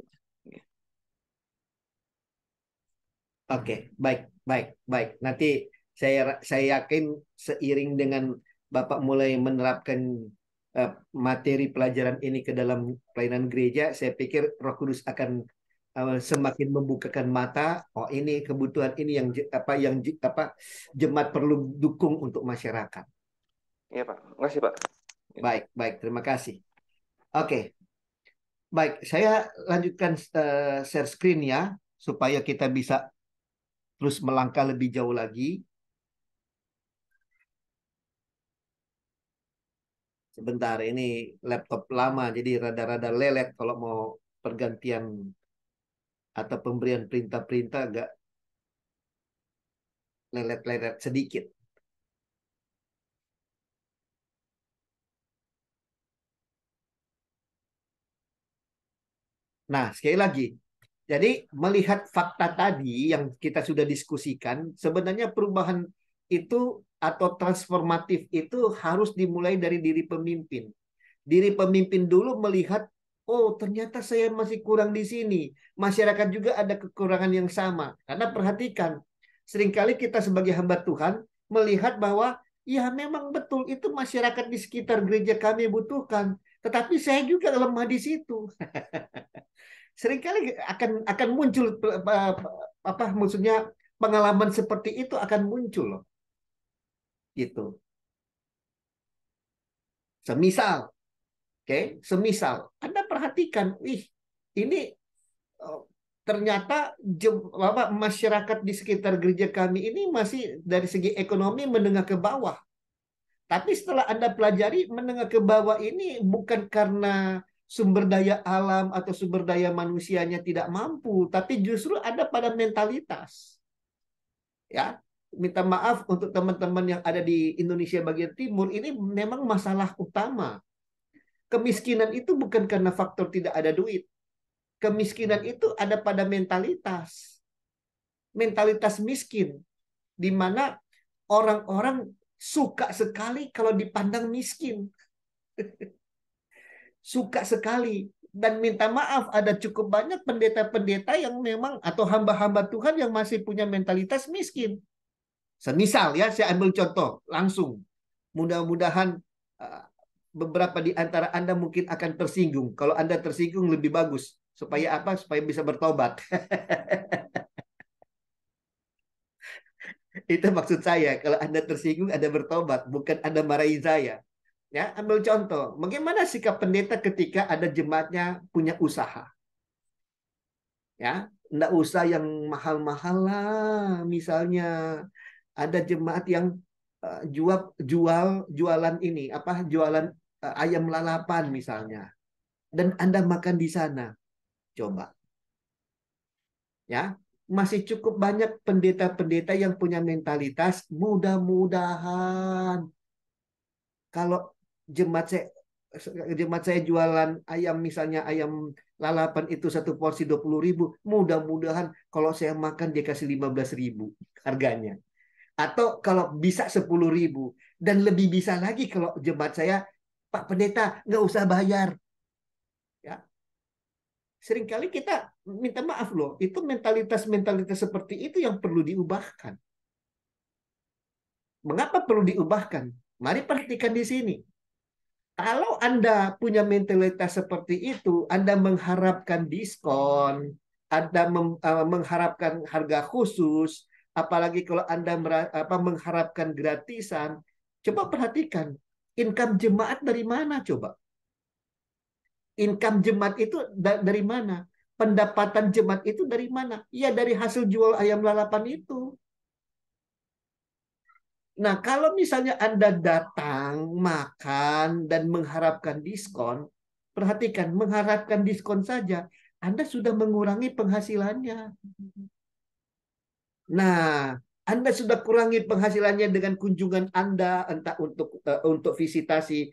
Oke, baik. Nanti saya yakin seiring dengan Bapak mulai menerapkan materi pelajaran ini ke dalam pelayanan gereja, saya pikir Roh Kudus akan semakin membukakan mata. Oh, ini kebutuhan ini yang jemaat perlu dukung untuk masyarakat. Iya Pak, terima kasih Pak. Baik, terima kasih. Oke, baik, saya lanjutkan share screen ya, supaya kita bisa terus melangkah lebih jauh lagi. Sebentar, ini laptop lama, jadi rada-rada lelet kalau mau pergantian atau pemberian perintah-perintah agak lelet-lelet sedikit. Nah, sekali lagi, jadi melihat fakta tadi yang kita sudah diskusikan, sebenarnya perubahan itu atau transformatif itu harus dimulai dari diri pemimpin. Diri pemimpin dulu melihat, oh ternyata saya masih kurang di sini. Masyarakat juga ada kekurangan yang sama. Karena perhatikan, seringkali kita sebagai hamba Tuhan melihat bahwa ya memang betul itu masyarakat di sekitar gereja kami butuhkan. Tetapi saya juga lemah di situ. Seringkali akan muncul apa maksudnya pengalaman seperti itu akan muncul loh. Gitu. Semisal Oke, semisal Anda perhatikan, ini ternyata masyarakat di sekitar gereja kami ini masih dari segi ekonomi menengah ke bawah. Tapi setelah Anda pelajari, menengah ke bawah ini bukan karena sumber daya alam atau sumber daya manusianya tidak mampu, tapi justru ada pada mentalitas. Ya, minta maaf untuk teman-teman yang ada di Indonesia bagian timur, ini memang masalah utama. Kemiskinan itu bukan karena faktor tidak ada duit. Kemiskinan itu ada pada mentalitas. Mentalitas miskin. Di mana orang-orang suka sekali kalau dipandang miskin. Suka sekali. Dan minta maaf, ada cukup banyak pendeta-pendeta yang memang, atau hamba-hamba Tuhan yang masih punya mentalitas miskin. Semisal ya, saya ambil contoh langsung. Mudah-mudahan beberapa di antara Anda mungkin akan tersinggung. Kalau Anda tersinggung lebih bagus. Supaya apa? Supaya bisa bertobat. Itu maksud saya. Kalau Anda tersinggung, Anda bertobat. Bukan Anda marahi saya. Ya, ambil contoh. Bagaimana sikap pendeta ketika ada jemaatnya punya usaha? Ya, enggak usah yang mahal-mahal lah. Misalnya ada jemaat yang jualan ini, jualan ayam lalapan misalnya. Dan Anda makan di sana. Coba. Ya, masih cukup banyak pendeta-pendeta yang punya mentalitas mudah-mudahan kalau jemaat saya jualan ayam, misalnya ayam lalapan itu satu porsi 20.000, mudah-mudahan kalau saya makan dia kasih 15.000 harganya. Atau kalau bisa 10.000. Dan lebih bisa lagi kalau jemaat saya, Pak Pendeta nggak usah bayar. Ya, seringkali kita minta maaf loh, itu mentalitas-mentalitas seperti itu yang perlu diubahkan. Mengapa perlu diubahkan? Mari perhatikan di sini. Kalau Anda punya mentalitas seperti itu, Anda mengharapkan diskon, Anda mengharapkan harga khusus, apalagi kalau Anda mengharapkan gratisan, coba perhatikan, income jemaat dari mana coba? Income jemaat itu dari mana? Pendapatan jemaat itu dari mana? Ya dari hasil jual ayam lalapan itu. Nah, kalau misalnya Anda datang, makan, dan mengharapkan diskon, perhatikan, mengharapkan diskon saja, Anda sudah mengurangi penghasilannya. Nah, Anda sudah kurangi penghasilannya dengan kunjungan Anda, entah untuk visitasi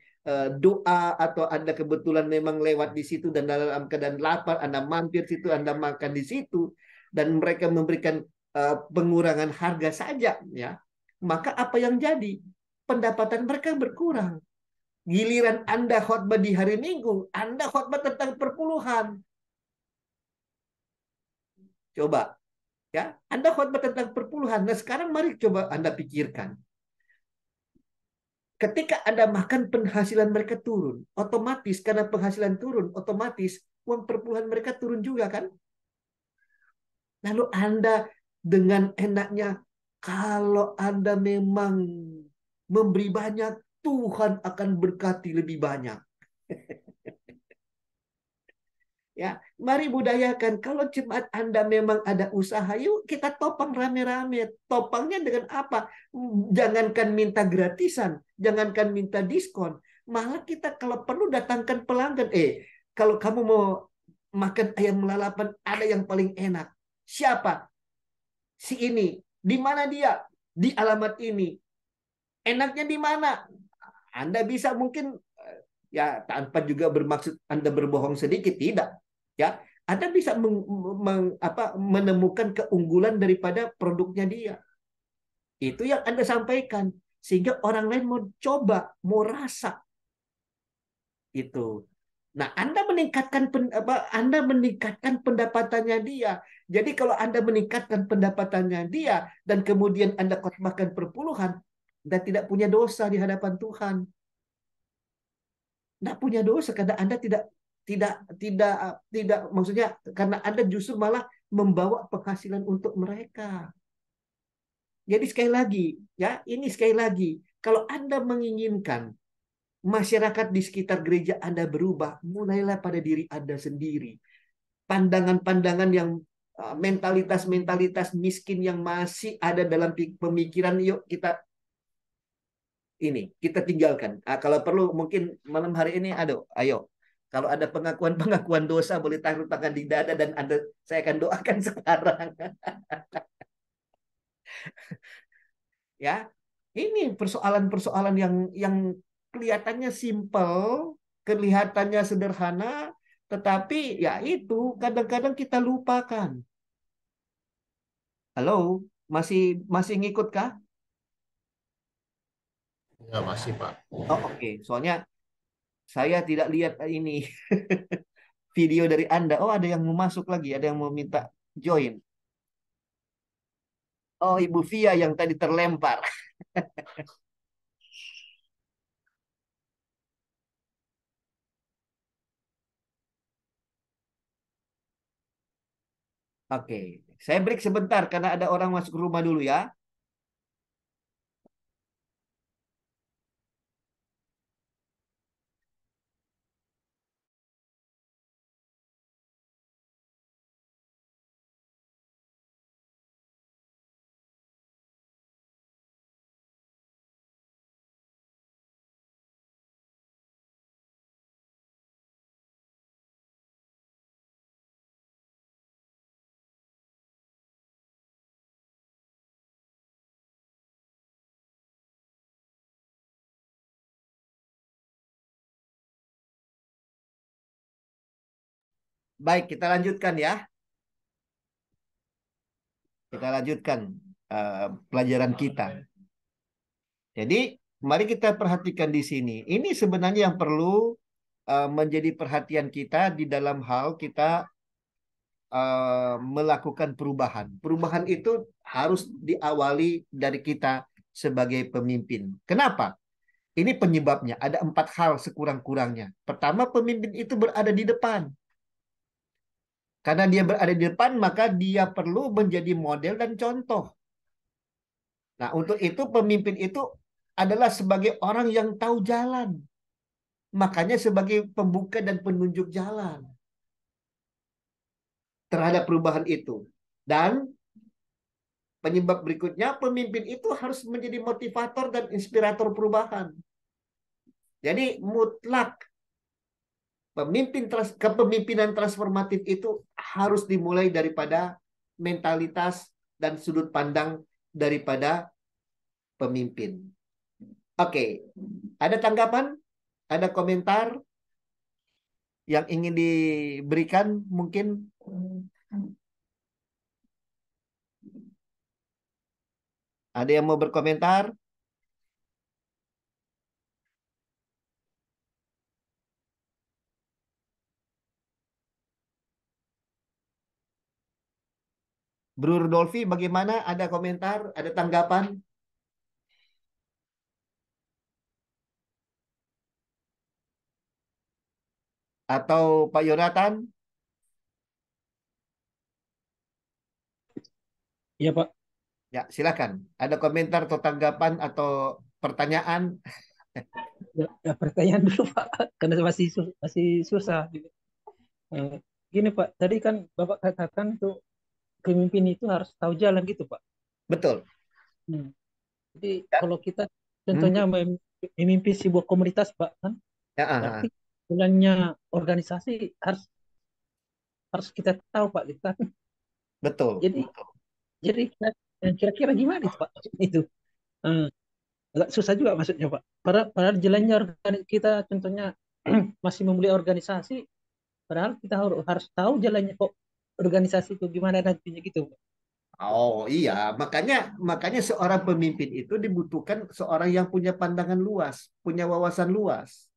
doa, atau Anda kebetulan memang lewat di situ dan dalam keadaan lapar, Anda mampir situ, Anda makan di situ, dan mereka memberikan pengurangan harga saja, ya. Maka apa yang jadi? Pendapatan mereka berkurang. Giliran Anda khotbah di hari Minggu, Anda khotbah tentang perpuluhan. Coba, ya, Anda khotbah tentang perpuluhan. Nah, sekarang mari coba Anda pikirkan. Ketika Anda makan, penghasilan mereka turun. Otomatis, karena penghasilan turun, otomatis uang perpuluhan mereka turun juga, kan? Lalu Anda dengan enaknya, kalau Anda memang memberi banyak, Tuhan akan berkati lebih banyak. Ya, mari budayakan. Kalau jemaat Anda memang ada usaha, yuk kita topang rame-rame. Topangnya dengan apa? Jangankan minta gratisan, jangankan minta diskon. Malah kita kalau perlu datangkan pelanggan. Kalau kamu mau makan ayam lalapan, ada yang paling enak. Siapa? Si ini. Di mana dia? Di alamat ini. Enaknya di mana? Anda bisa mungkin, ya tanpa juga bermaksud Anda berbohong sedikit, tidak. Ya, Anda bisa menemukan keunggulan daripada produknya dia. Itu yang Anda sampaikan, sehingga orang lain mau coba, mau rasa. Itu. Nah, Anda meningkatkan pendapatannya dia. Jadi kalau Anda meningkatkan pendapatannya dia dan kemudian Anda khotbahkan perpuluhan, Anda tidak punya dosa di hadapan Tuhan. Tidak punya dosa karena Anda tidak maksudnya karena Anda justru malah membawa penghasilan untuk mereka. Jadi sekali lagi, ya, ini sekali lagi, kalau Anda menginginkan masyarakat di sekitar gereja Anda berubah, mulailah pada diri Anda sendiri. Pandangan-pandangan yang mentalitas-mentalitas miskin yang masih ada dalam pemikiran, yuk kita tinggalkan. Kalau perlu mungkin malam hari ini, ayo. Kalau ada pengakuan-pengakuan dosa, boleh taruh tangan di dada dan saya akan doakan sekarang. Ya, ini persoalan-persoalan yang kelihatannya simpel, kelihatannya sederhana, tetapi ya itu kadang-kadang kita lupakan. Halo, masih ngikut kah? Ya, masih, Pak. Oh, oke. Soalnya saya tidak lihat ini video dari Anda. Oh, ada yang mau masuk lagi, ada yang mau minta join. Oh, Ibu Via yang tadi terlempar. Oke, saya break sebentar karena ada orang masuk rumah dulu ya. Baik, kita lanjutkan ya. Kita lanjutkan pelajaran kita. Jadi, mari kita perhatikan di sini. Ini sebenarnya yang perlu menjadi perhatian kita di dalam hal kita melakukan perubahan. Perubahan itu harus diawali dari kita sebagai pemimpin. Kenapa? Ini penyebabnya. Ada 4 hal sekurang-kurangnya. Pertama, pemimpin itu berada di depan. Karena dia berada di depan, maka dia perlu menjadi model dan contoh. Nah, untuk itu pemimpin itu adalah sebagai orang yang tahu jalan. Makanya sebagai pembuka dan penunjuk jalan terhadap perubahan itu. Dan penyebab berikutnya, pemimpin itu harus menjadi motivator dan inspirator perubahan. Jadi mutlak kepemimpinan transformatif itu harus dimulai daripada mentalitas dan sudut pandang daripada pemimpin. Oke, ada tanggapan? Ada komentar yang ingin diberikan mungkin? Ada yang mau berkomentar? Bro Rudolfi, bagaimana? Ada komentar? Ada tanggapan? Atau Pak Yonatan? Iya, Pak. Ya, silakan. Ada komentar atau tanggapan atau pertanyaan? Ya, pertanyaan dulu, Pak, karena masih susah. Eh, Gini, Pak, tadi kan Bapak katakan tuh pemimpin itu harus tahu jalan gitu, Pak. Betul. Jadi Ya. kalau kita contohnya memimpin sebuah komunitas, Pak, kan, Ya, berarti jalannya organisasi harus kita tahu, Pak, gitu kan. betul. Jadi kira-kira gimana itu, Pak? Itu agak susah juga maksudnya, Pak. Padahal jalannya kita contohnya masih memulai organisasi, padahal kita harus tahu jalannya kok organisasi itu gimana nantinya gitu, Pak. Oh iya, makanya seorang pemimpin itu dibutuhkan seorang yang punya pandangan luas, punya wawasan luas.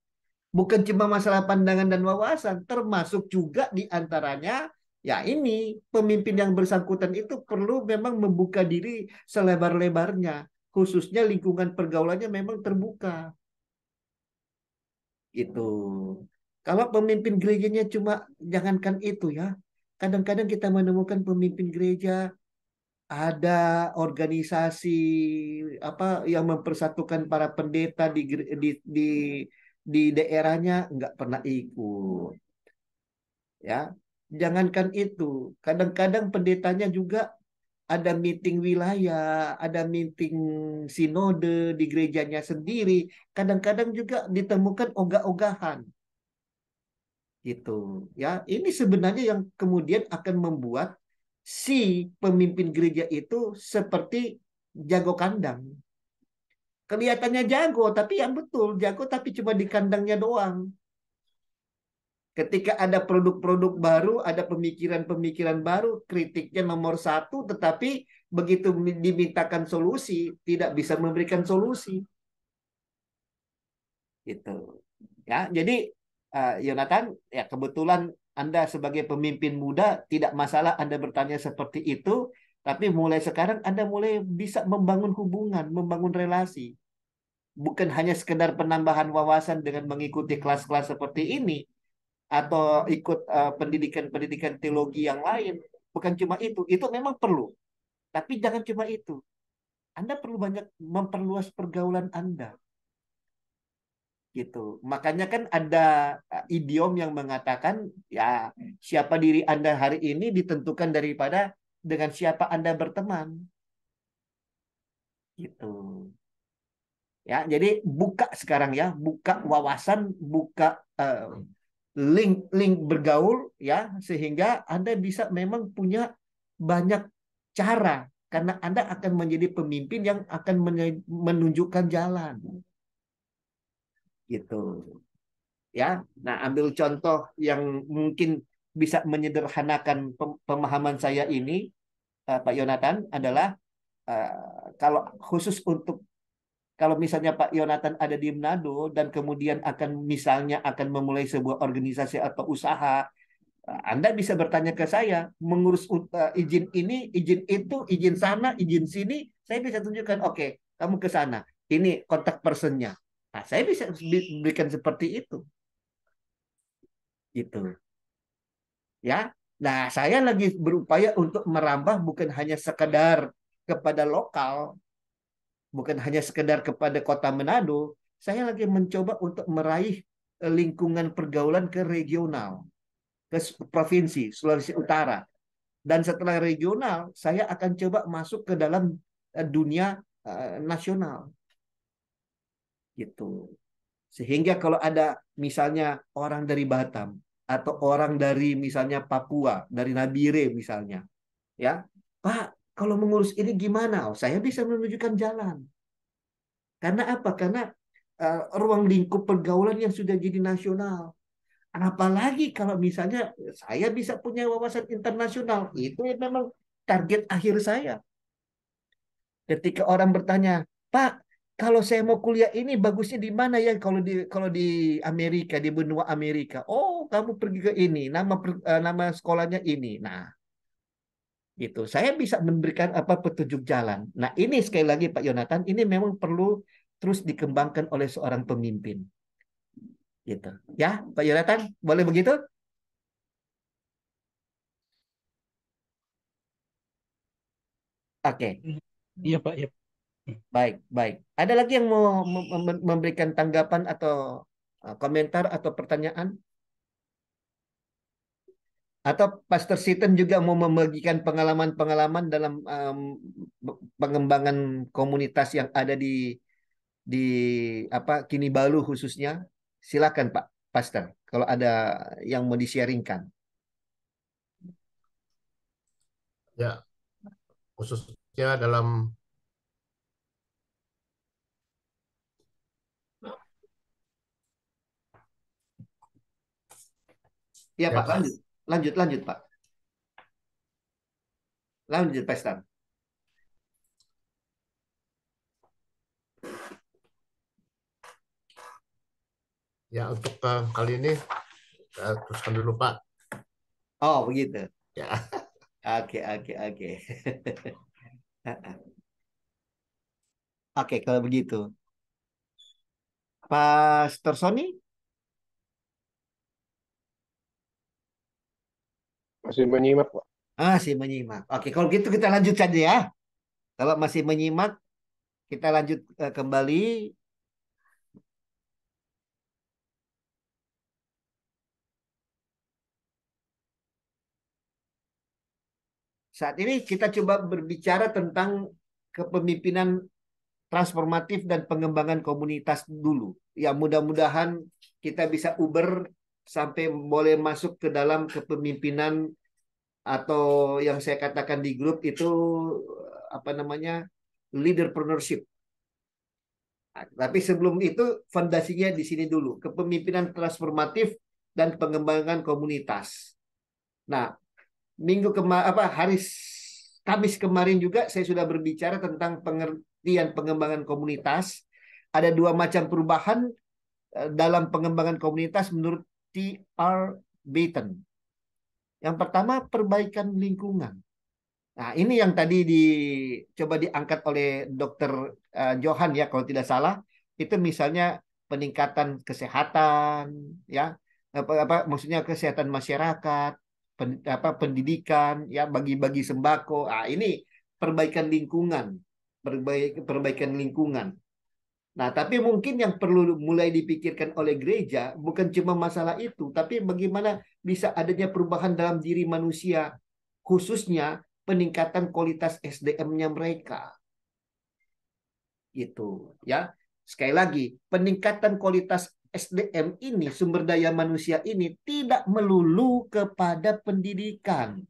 Bukan cuma masalah pandangan dan wawasan, termasuk juga di antaranya ya ini pemimpin yang bersangkutan itu perlu memang membuka diri selebar-lebarnya, khususnya lingkungan pergaulannya memang terbuka. Gitu. Kalau pemimpin gerejanya cuma jangankan itu ya. Kadang-kadang kita menemukan pemimpin gereja ada organisasi apa yang mempersatukan para pendeta di di daerahnya nggak pernah ikut. Ya, jangankan itu, kadang-kadang pendetanya juga ada meeting wilayah, ada meeting sinode di gerejanya sendiri. Kadang-kadang juga ditemukan ogah-ogahan, gitu. Ya, ini sebenarnya yang kemudian akan membuat si pemimpin gereja itu seperti jago kandang. Kelihatannya jago, tapi yang betul jago, tapi cuma di kandangnya doang. Ketika ada produk-produk baru, ada pemikiran-pemikiran baru, kritiknya nomor satu, tetapi begitu dimintakan solusi, tidak bisa memberikan solusi. Gitu. Ya, jadi Yonatan, ya kebetulan Anda sebagai pemimpin muda tidak masalah Anda bertanya seperti itu, tapi mulai sekarang Anda mulai bisa membangun hubungan, membangun relasi. Bukan hanya sekedar penambahan wawasan dengan mengikuti kelas-kelas seperti ini, atau ikut pendidikan-pendidikan teologi yang lain. Bukan cuma itu memang perlu. Tapi jangan cuma itu. Anda perlu banyak memperluas pergaulan Anda. Gitu. Makanya kan ada idiom yang mengatakan, ya siapa diri Anda hari ini ditentukan daripada dengan siapa Anda berteman. Gitu. Ya, jadi buka sekarang ya, buka wawasan, buka link bergaul ya, sehingga Anda bisa memang punya banyak cara, karena Anda akan menjadi pemimpin yang akan menunjukkan jalan, gitu ya. Nah, ambil contoh yang mungkin bisa menyederhanakan pemahaman saya ini, Pak Yonatan, adalah kalau khusus untuk, kalau misalnya Pak Yonatan ada di Manado dan kemudian akan misalnya akan memulai sebuah organisasi atau usaha, Anda bisa bertanya ke saya, mengurus izin ini, izin itu, izin sana, izin sini, saya bisa tunjukkan, oke, kamu ke sana, ini kontak personnya. Nah, saya bisa berikan seperti itu, gitu, ya. Nah, saya lagi berupaya untuk merambah bukan hanya sekedar kepada lokal, bukan hanya sekedar kepada kota Manado, saya lagi mencoba untuk meraih lingkungan pergaulan ke regional, ke provinsi Sulawesi Utara. Dan setelah regional, saya akan coba masuk ke dalam dunia nasional, gitu. Sehingga kalau ada misalnya orang dari Batam atau orang dari misalnya Papua, dari Nabire misalnya, ya, Pak, kalau mengurus ini gimana? Oh, saya bisa menunjukkan jalan. Karena apa? Karena ruang lingkup pergaulan yang sudah jadi nasional. Apalagi kalau misalnya saya bisa punya wawasan internasional, itu memang target akhir saya. Ketika orang bertanya, Pak, kalau saya mau kuliah ini bagusnya di mana ya? Kalau di Amerika, di benua Amerika, oh kamu pergi ke ini, nama sekolahnya ini. Nah, gitu. Saya bisa memberikan apa petunjuk jalan. Nah, ini sekali lagi Pak Yonatan, ini memang perlu terus dikembangkan oleh seorang pemimpin. Gitu. Ya, Pak Yonatan, boleh begitu? Oke. Iya Pak, ya. Baik, baik. Ada lagi yang mau memberikan tanggapan atau komentar atau pertanyaan? Atau Pastor Sitten juga mau membagikan pengalaman-pengalaman dalam pengembangan komunitas yang ada di apa Kinibalu khususnya? Silakan Pak Pastor, kalau ada yang mau di-sharingkan. Ya, khususnya dalam Ya ya Pak, lanjut. Lanjut Pak. Lanjut Pastor. ya untuk kali ini teruskan dulu Pak. Oh, begitu. Ya. Oke, oke, oke. Oke, kalau begitu. Pastor Sony? Masih menyimak, Pak. Masih menyimak. Oke, kalau gitu kita lanjut saja ya. Kalau masih menyimak, kita lanjut kembali. Saat ini kita coba berbicara tentang kepemimpinan transformatif dan pengembangan komunitas dulu. Ya mudah-mudahan kita bisa uber sampai boleh masuk ke dalam kepemimpinan atau yang saya katakan di grup itu apa namanya, leaderpreneurship. Tapi sebelum itu fondasinya di sini dulu, kepemimpinan transformatif dan pengembangan komunitas. Nah, hari Kamis kemarin juga saya sudah berbicara tentang pengertian pengembangan komunitas. Ada 2 macam perubahan dalam pengembangan komunitas menurut T.R. Beaton. Yang pertama, perbaikan lingkungan. Nah, ini yang tadi coba diangkat oleh Dr. Johan ya, kalau tidak salah. Itu misalnya peningkatan kesehatan, ya, maksudnya kesehatan masyarakat, pendidikan, ya, bagi-bagi sembako. Ah, ini perbaikan lingkungan, perbaikan lingkungan. Nah, tapi mungkin yang perlu mulai dipikirkan oleh gereja bukan cuma masalah itu, tapi bagaimana bisa adanya perubahan dalam diri manusia, khususnya peningkatan kualitas SDM-nya mereka. Gitu, ya. Sekali lagi, peningkatan kualitas SDM ini, sumber daya manusia ini tidak melulu kepada pendidikan.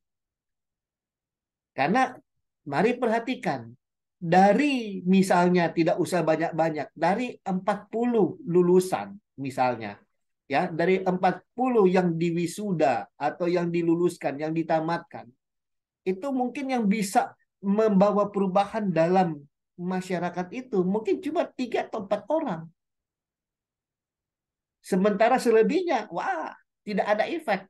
Karena mari perhatikan, dari misalnya tidak usah banyak-banyak, dari 40 lulusan misalnya, ya, dari 40 yang diwisuda atau yang diluluskan, yang ditamatkan, itu mungkin yang bisa membawa perubahan dalam masyarakat itu mungkin cuma 3 atau 4 orang. Sementara selebihnya, wah, tidak ada efek.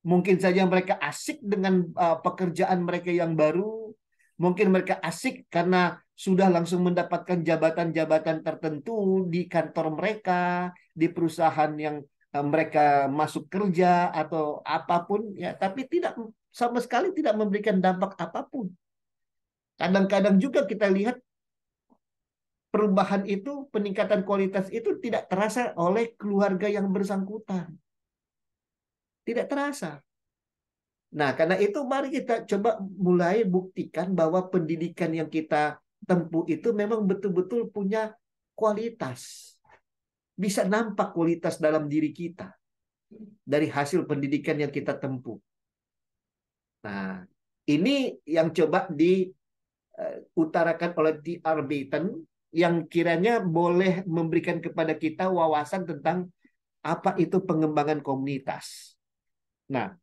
Mungkin saja mereka asik dengan pekerjaan mereka yang baru. Mungkin mereka asik karena sudah langsung mendapatkan jabatan-jabatan tertentu di kantor mereka, di perusahaan yang mereka masuk kerja atau apapun, ya, tapi tidak sama sekali tidak memberikan dampak apapun. Kadang-kadang juga kita lihat perubahan itu, peningkatan kualitas itu tidak terasa oleh keluarga yang bersangkutan. Tidak terasa. Nah, karena itu mari kita coba mulai buktikan bahwa pendidikan yang kita tempuh itu memang betul-betul punya kualitas. Bisa nampak kualitas dalam diri kita dari hasil pendidikan yang kita tempuh. Nah, ini yang coba diutarakan oleh T.R. Beaton yang kiranya boleh memberikan kepada kita wawasan tentang apa itu pengembangan komunitas. Nah,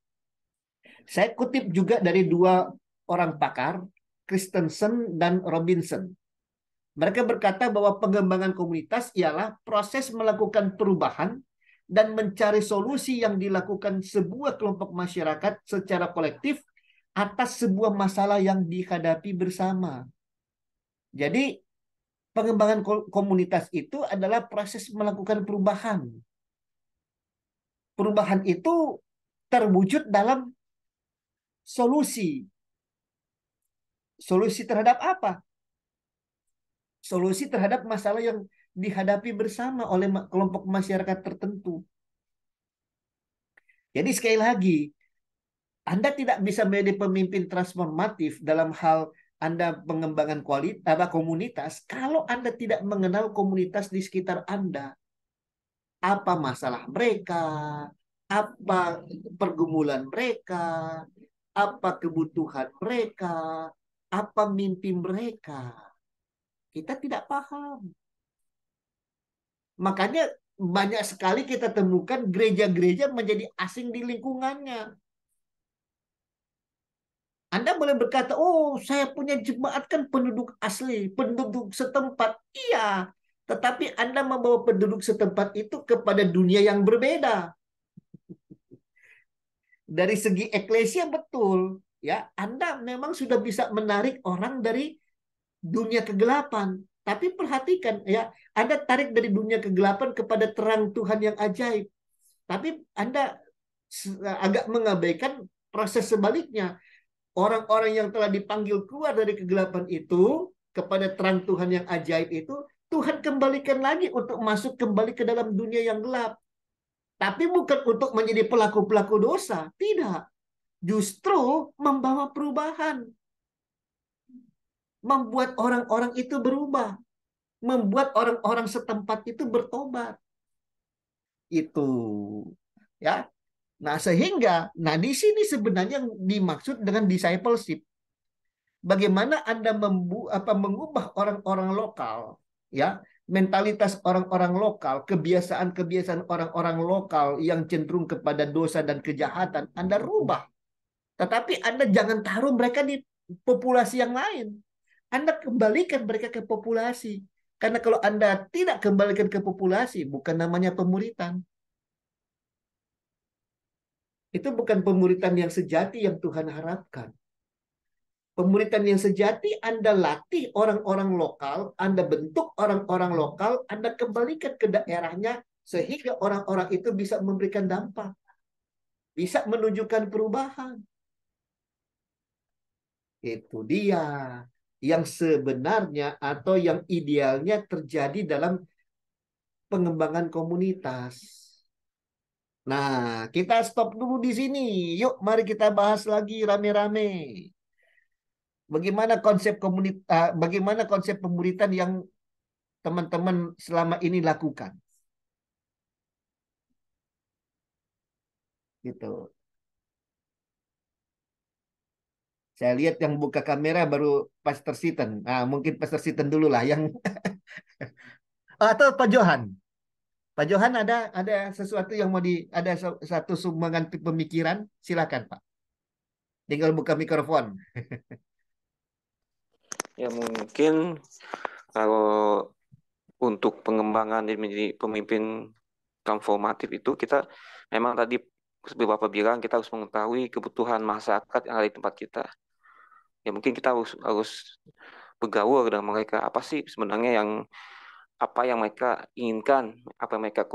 saya kutip juga dari 2 orang pakar, Christensen dan Robinson. Mereka berkata bahwa pengembangan komunitas ialah proses melakukan perubahan dan mencari solusi yang dilakukan sebuah kelompok masyarakat secara kolektif atas sebuah masalah yang dihadapi bersama. Jadi, pengembangan komunitas itu adalah proses melakukan perubahan. Perubahan itu terwujud dalam solusi. Solusi terhadap apa? Solusi terhadap masalah yang dihadapi bersama oleh kelompok masyarakat tertentu. Jadi sekali lagi, Anda tidak bisa menjadi pemimpin transformatif dalam hal Anda pengembangan komunitas kalau Anda tidak mengenal komunitas di sekitar Anda. Apa masalah mereka, apa pergumulan mereka, apa kebutuhan mereka, apa mimpi mereka. Kita tidak paham. Makanya banyak sekali kita temukan gereja-gereja menjadi asing di lingkungannya. Anda boleh berkata, oh saya punya jemaat kan penduduk asli, penduduk setempat. Iya, tetapi Anda membawa penduduk setempat itu kepada dunia yang berbeda. Dari segi eklesia betul, ya, Anda memang sudah bisa menarik orang dari dunia kegelapan. Tapi perhatikan, ya, Anda tarik dari dunia kegelapan kepada terang Tuhan yang ajaib. Tapi Anda agak mengabaikan proses sebaliknya. Orang-orang yang telah dipanggil keluar dari kegelapan itu kepada terang Tuhan yang ajaib itu, Tuhan kembalikan lagi untuk masuk kembali ke dalam dunia yang gelap. Tapi bukan untuk menjadi pelaku-pelaku dosa, tidak. justru membawa perubahan, membuat orang-orang itu berubah, membuat orang-orang setempat itu bertobat. Itu ya. Nah, sehingga di sini sebenarnya yang dimaksud dengan discipleship. Bagaimana Anda mengubah orang-orang lokal, ya, mentalitas orang-orang lokal, kebiasaan-kebiasaan orang-orang lokal yang cenderung kepada dosa dan kejahatan, Anda rubah. Tetapi Anda jangan taruh mereka di populasi yang lain. Anda kembalikan mereka ke populasi. Karena kalau Anda tidak kembalikan ke populasi, bukan namanya pemuritan. Itu bukan pemuritan yang sejati yang Tuhan harapkan. Pemuritan yang sejati Anda latih orang-orang lokal, Anda bentuk orang-orang lokal, Anda kembalikan ke daerahnya, sehingga orang-orang itu bisa memberikan dampak. Bisa menunjukkan perubahan. Itu dia yang sebenarnya atau yang idealnya terjadi dalam pengembangan komunitas. Nah, kita stop dulu di sini. Yuk, mari kita bahas lagi rame-rame. Bagaimana konsep pemuritan yang teman-teman selama ini lakukan? Gitu. Saya lihat yang buka kamera baru Pastor Siten. Nah, mungkin Pastor Siten dulu lah yang atau Pak Johan. Pak Johan ada sesuatu yang mau ada satu sumbangan pemikiran? Silakan, Pak. Tinggal buka mikrofon. Ya mungkin kalau untuk pengembangan dan menjadi pemimpin transformatif itu kita memang tadi seperti Bapak bilang kita harus mengetahui kebutuhan masyarakat yang ada di tempat kita. Ya mungkin kita harus bergaul dengan mereka. Apa sih sebenarnya apa yang mereka inginkan, apa yang mereka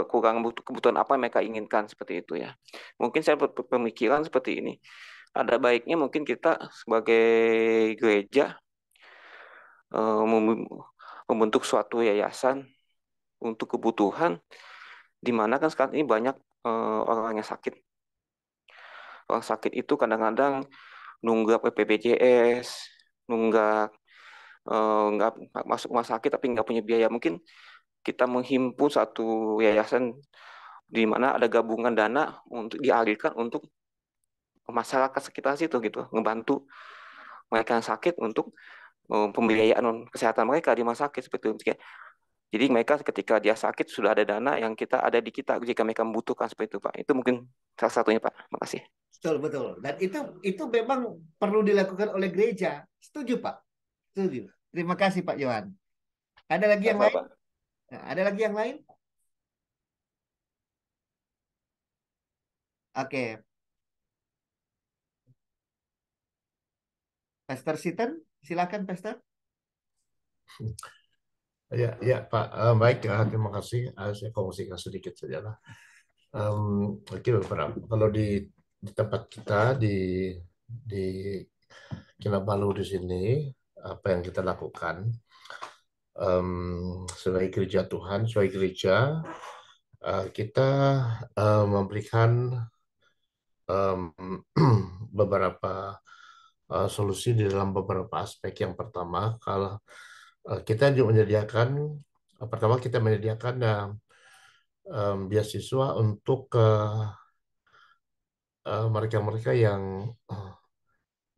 kurang kebutuhan apa yang mereka inginkan seperti itu ya. Mungkin saya berpemikiran seperti ini. Ada baiknya mungkin kita sebagai gereja membentuk suatu yayasan untuk kebutuhan di mana kan sekarang ini banyak orang yang sakit. Orang sakit itu kadang-kadang nunggak BPJS, nunggak nggak masuk rumah sakit tapi nggak punya biaya. Mungkin kita menghimpun satu yayasan di mana ada gabungan dana untuk dialihkan untuk masyarakat sekitar situ gitu, ngebantu mereka yang sakit untuk pembiayaan kesehatan mereka di rumah sakit seperti itu. Jadi mereka ketika dia sakit sudah ada dana yang kita ada di kita jika mereka membutuhkan seperti itu Pak. Itu mungkin salah satunya Pak. Makasih. Betul, betul. Dan itu memang perlu dilakukan oleh gereja. Setuju Pak? Setuju. Terima kasih Pak Johan. Ada lagi yang lain? Nah, ada lagi yang lain? Oke. Pastor Siten, silakan Pastor. Ya Pak, baik, terima kasih. Saya kongsikan sedikit saja lah. Oke, beberapa. Kalau di tempat kita di Kinabalu di sini, apa yang kita lakukan sebagai gereja Tuhan, sebagai gereja kita memberikan beberapa solusi di dalam beberapa aspek. Yang pertama, kalau kita juga menyediakan, pertama kita menyediakan beasiswa untuk mereka-mereka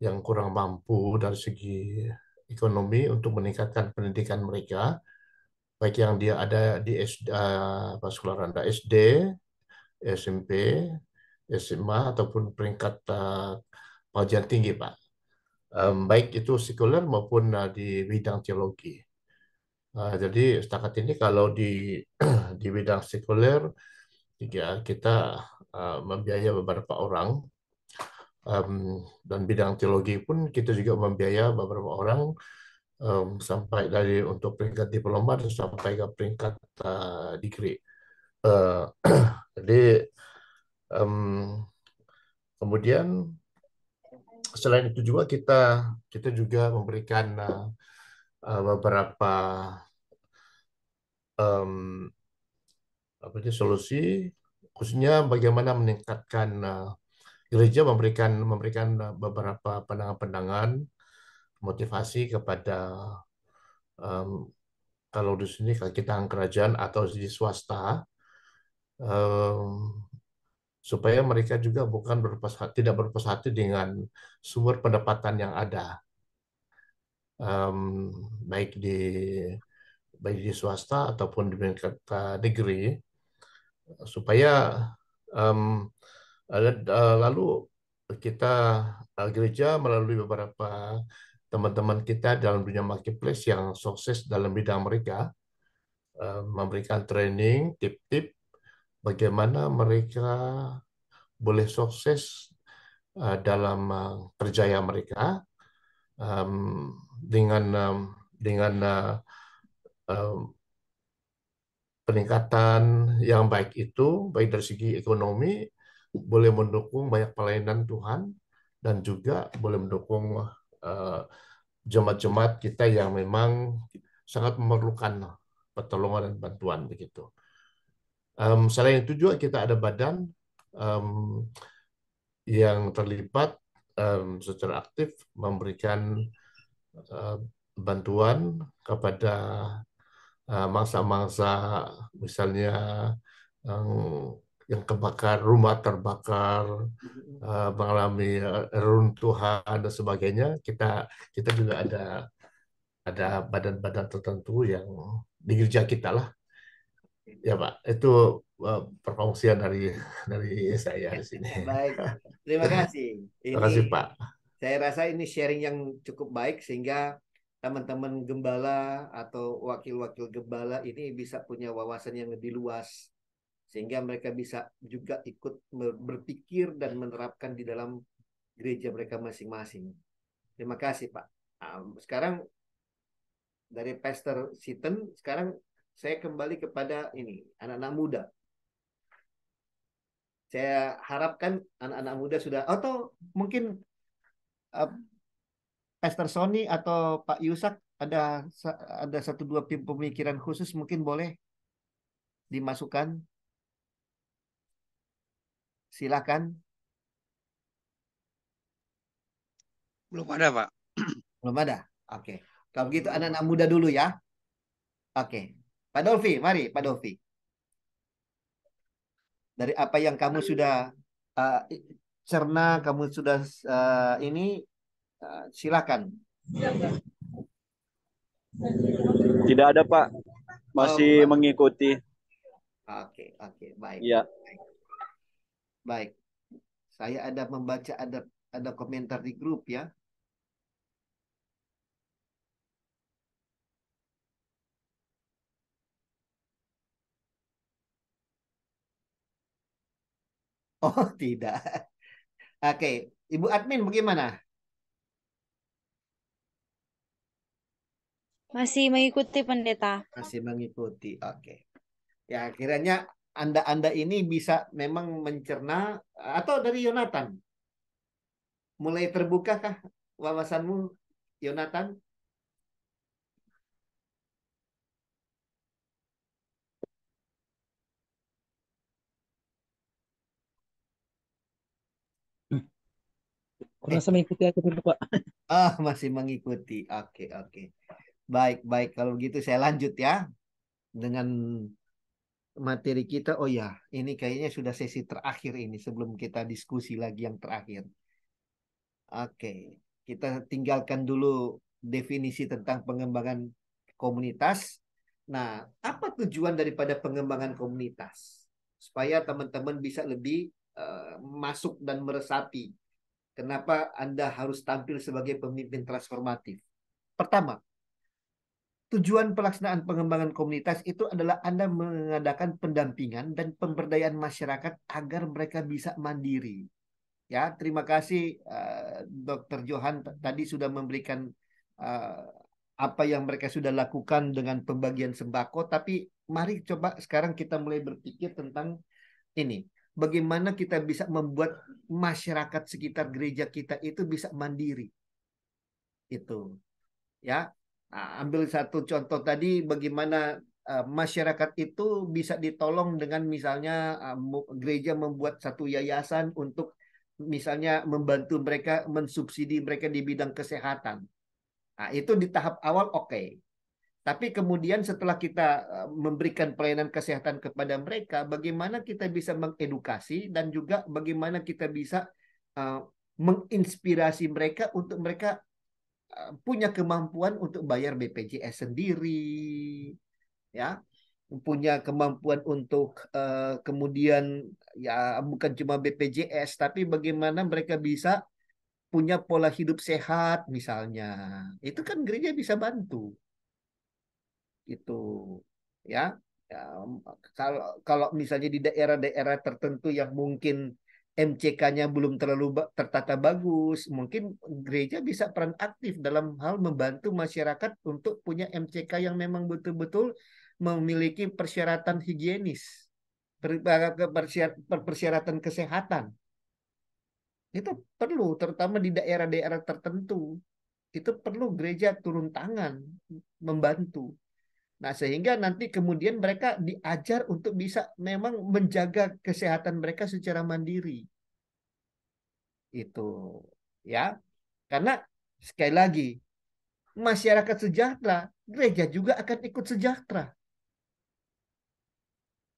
yang kurang mampu dari segi ekonomi untuk meningkatkan pendidikan mereka, baik yang dia ada di sekolah rendah SD, SMP, SMA ataupun peringkat pengajian tinggi, Pak. Baik itu sekuler maupun di bidang teologi. Jadi setakat ini kalau di bidang sekuler kita membiayai beberapa orang, dan bidang teologi pun kita juga membiayai beberapa orang sampai dari untuk peringkat diploma dan sampai ke peringkat degree. Jadi kemudian selain itu juga kita juga memberikan beberapa solusi, khususnya bagaimana meningkatkan gereja memberikan beberapa pandangan-pandangan motivasi kepada em, kalau di sini kalau kita kerajaan atau di swasta, em, supaya mereka juga bukan tidak berpuas hati dengan sumber pendapatan yang ada, em, baik di swasta ataupun di kata negeri, supaya em, lalu kita gereja melalui beberapa teman-teman kita dalam dunia marketplace yang sukses dalam bidang mereka, memberikan training, tip-tip bagaimana mereka boleh sukses dalam kerjaya mereka, um, dengan peningkatan yang baik itu, baik dari segi ekonomi, boleh mendukung banyak pelayanan Tuhan, dan juga boleh mendukung jemaat-jemaat kita yang memang sangat memerlukan pertolongan dan bantuan begitu. Selain itu juga kita ada badan yang terlibat secara aktif memberikan bantuan kepada mangsa-mangsa, misalnya yang kebakar, rumah terbakar, mengalami runtuhan dan sebagainya. Kita juga ada badan-badan tertentu yang di gereja kita lah. Ya Pak, itu perkongsian dari saya di sini. Baik, terima kasih. Terima kasih Pak. Saya rasa ini sharing yang cukup baik sehingga teman-teman gembala atau wakil-wakil gembala ini bisa punya wawasan yang lebih luas sehingga mereka bisa juga ikut berpikir dan menerapkan di dalam gereja mereka masing-masing. Terima kasih Pak. Sekarang dari Pastor Sitten, sekarang saya kembali kepada ini anak-anak muda. Saya harapkan anak-anak muda sudah, atau mungkin Pastor Sony atau Pak Yusak ada satu dua pemikiran khusus mungkin boleh dimasukkan. Silakan. Belum ada, Pak. Belum ada. Oke. Kalau begitu anak-anak muda dulu ya. Oke. Pak Dolfi, mari Pak Dolfi. Dari apa yang kamu sudah cerna, kamu sudah ini, silakan. Tidak ada Pak, masih mengikuti. Oke, baik. Ya. Baik. Saya ada membaca ada komentar di grup ya. Oh, tidak. Oke, Ibu admin bagaimana? Masih mengikuti pendeta. Masih mengikuti. Oke. Ya, kiranya Anda ini bisa memang mencerna, atau dari Yonatan. Mulai terbukakah wawasanmu, Yonatan? Kurasa mengikuti aku dulu Pak. Masih mengikuti. Oke. Baik. Kalau begitu saya lanjut ya dengan materi kita. Oh ya, ini kayaknya sudah sesi terakhir ini sebelum kita diskusi lagi yang terakhir. Oke, kita tinggalkan dulu definisi tentang pengembangan komunitas. Nah, apa tujuan daripada pengembangan komunitas? Supaya teman-teman bisa lebih masuk dan meresapi kenapa Anda harus tampil sebagai pemimpin transformatif. Pertama, tujuan pelaksanaan pengembangan komunitas itu adalah Anda mengadakan pendampingan dan pemberdayaan masyarakat agar mereka bisa mandiri. Ya, terima kasih Dr. Johan tadi sudah memberikan apa yang mereka sudah lakukan dengan pembagian sembako. Tapi mari coba sekarang kita mulai berpikir tentang ini. Bagaimana kita bisa membuat masyarakat sekitar gereja kita itu bisa mandiri. Itu. Ya. Ambil satu contoh tadi bagaimana masyarakat itu bisa ditolong dengan misalnya gereja membuat satu yayasan untuk misalnya membantu mereka, mensubsidi mereka di bidang kesehatan. Nah, itu di tahap awal oke. Tapi kemudian setelah kita memberikan pelayanan kesehatan kepada mereka, bagaimana kita bisa mengedukasi dan juga bagaimana kita bisa menginspirasi mereka untuk mereka punya kemampuan untuk bayar BPJS sendiri, ya, punya kemampuan untuk kemudian ya bukan cuma BPJS, tapi bagaimana mereka bisa punya pola hidup sehat misalnya. Itu kan gereja bisa bantu. Gitu. Ya. Ya, kalau kalau misalnya di daerah-daerah tertentu yang mungkin MCK-nya belum terlalu tertata bagus, mungkin gereja bisa peran aktif dalam hal membantu masyarakat untuk punya MCK yang memang betul-betul memiliki persyaratan higienis, persyaratan kesehatan. Itu perlu, terutama di daerah-daerah tertentu. Itu perlu gereja turun tangan membantu. Nah, sehingga nanti kemudian mereka diajar untuk bisa memang menjaga kesehatan mereka secara mandiri. Itu, ya. Karena sekali lagi, masyarakat sejahtera, gereja juga akan ikut sejahtera.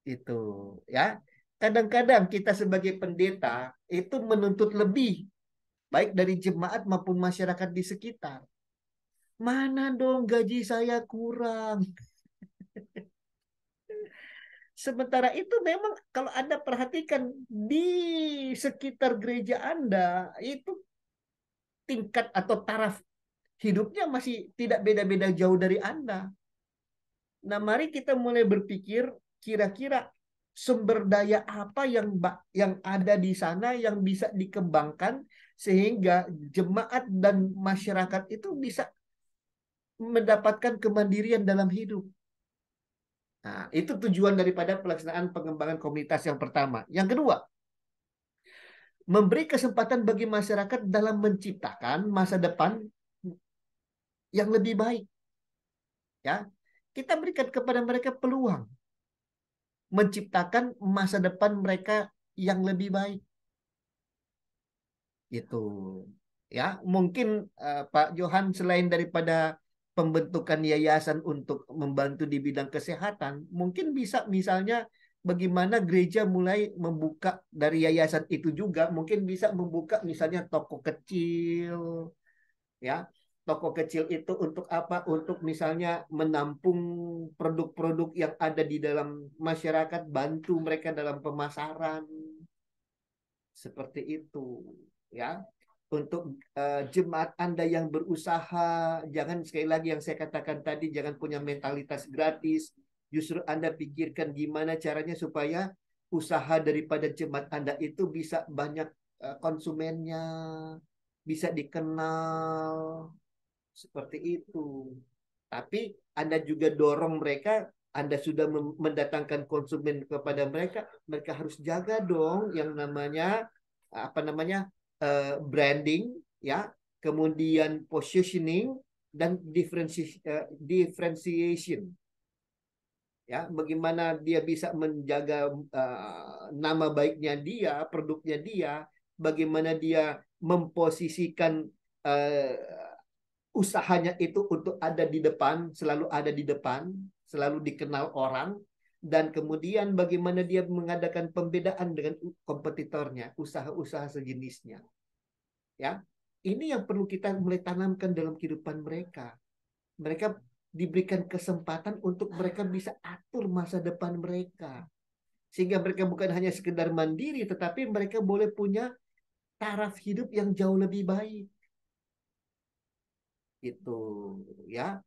Itu, ya. Kadang-kadang kita sebagai pendeta itu menuntut lebih baik dari jemaat maupun masyarakat di sekitar. Mana dong gaji saya kurang? Sementara itu memang kalau Anda perhatikan di sekitar gereja Anda, itu tingkat atau taraf hidupnya masih tidak beda-beda jauh dari Anda. Nah, mari kita mulai berpikir kira-kira sumber daya apa yang ada di sana yang bisa dikembangkan sehingga jemaat dan masyarakat itu bisa mendapatkan kemandirian dalam hidup. Nah, itu tujuan daripada pelaksanaan pengembangan komunitas yang pertama. Yang kedua, memberi kesempatan bagi masyarakat dalam menciptakan masa depan yang lebih baik. Ya, kita berikan kepada mereka peluang menciptakan masa depan mereka yang lebih baik. Itu, ya, mungkin Pak Johan selain daripada pembentukan yayasan untuk membantu di bidang kesehatan, mungkin bisa misalnya bagaimana gereja mulai membuka dari yayasan itu juga, mungkin bisa membuka misalnya toko kecil, ya. Toko kecil itu untuk apa? Untuk misalnya menampung produk-produk yang ada di dalam masyarakat, bantu mereka dalam pemasaran. Seperti itu, ya. Untuk jemaat Anda yang berusaha, jangan sekali lagi yang saya katakan tadi, jangan punya mentalitas gratis. Justru Anda pikirkan gimana caranya supaya usaha daripada jemaat Anda itu bisa banyak konsumennya, bisa dikenal, seperti itu. Tapi Anda juga dorong mereka, Anda sudah mendatangkan konsumen kepada mereka, mereka harus jaga dong yang namanya branding, ya, kemudian positioning dan differentiation. Ya, bagaimana dia bisa menjaga nama baiknya dia, produknya dia, bagaimana dia memposisikan usahanya itu untuk ada di depan, selalu ada di depan, selalu dikenal orang, dan kemudian bagaimana dia mengadakan pembedaan dengan kompetitornya, usaha-usaha sejenisnya. Ya, ini yang perlu kita mulai tanamkan dalam kehidupan mereka. Mereka diberikan kesempatan untuk mereka bisa atur masa depan mereka, sehingga mereka bukan hanya sekedar mandiri, tetapi mereka boleh punya taraf hidup yang jauh lebih baik. Itu, ya.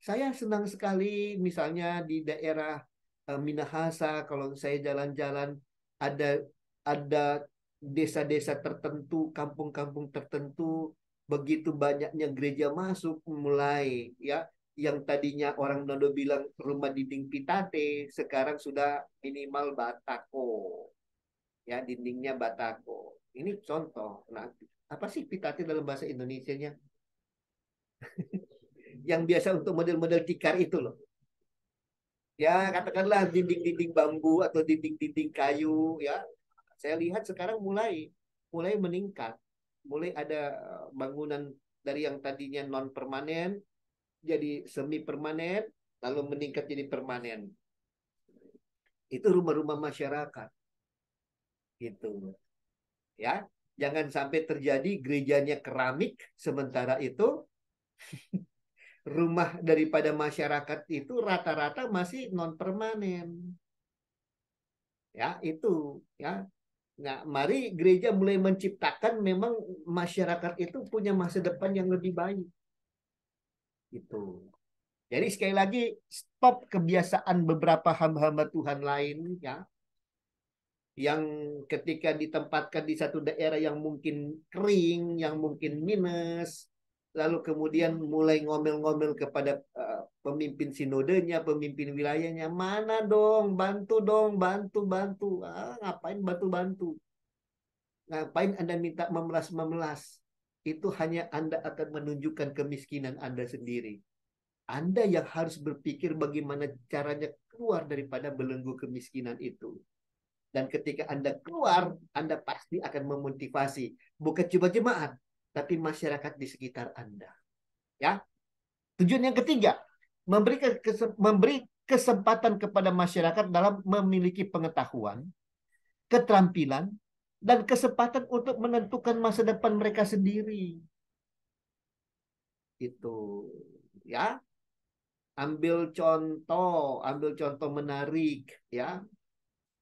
Saya senang sekali misalnya di daerah Minahasa, kalau saya jalan-jalan ada ada desa-desa tertentu, kampung-kampung tertentu, begitu banyaknya gereja masuk mulai, ya, yang tadinya orang Nondo bilang rumah dinding pitate, sekarang sudah minimal batako, ya, dindingnya batako. Ini contoh. Nah, apa sih pitate dalam bahasa Indonesianya? Yang biasa untuk model-model tikar itu loh. Ya, katakanlah dinding-dinding bambu atau dinding-dinding kayu, ya. Saya lihat sekarang mulai mulai meningkat. Mulai ada bangunan dari yang tadinya non permanen jadi semi permanen, lalu meningkat jadi permanen. Itu rumah-rumah masyarakat. Gitu. Ya, jangan sampai terjadi gerejanya keramik, sementara itu rumah daripada masyarakat itu rata-rata masih non permanen. Ya, itu ya. Nah, mari gereja mulai menciptakan memang masyarakat itu punya masa depan yang lebih baik. Gitu. Jadi sekali lagi stop kebiasaan beberapa hamba-hamba Tuhan lain ya, yang ketika ditempatkan di satu daerah yang mungkin kering, yang mungkin minus, lalu kemudian mulai ngomel-ngomel kepada pemimpin sinodenya, pemimpin wilayahnya, mana dong, dong, bantu. Ngapain bantu-bantu? Ngapain Anda minta memelas-memelas? Itu hanya Anda akan menunjukkan kemiskinan Anda sendiri. Anda yang harus berpikir bagaimana caranya keluar daripada belenggu kemiskinan itu. Dan ketika Anda keluar, Anda pasti akan memotivasi. Bukan cuma jemaat, tapi masyarakat di sekitar Anda. Ya. Tujuan yang ketiga, memberi kesempatan kepada masyarakat dalam memiliki pengetahuan, keterampilan, dan kesempatan untuk menentukan masa depan mereka sendiri. Itu. Ya. Ambil contoh menarik ya.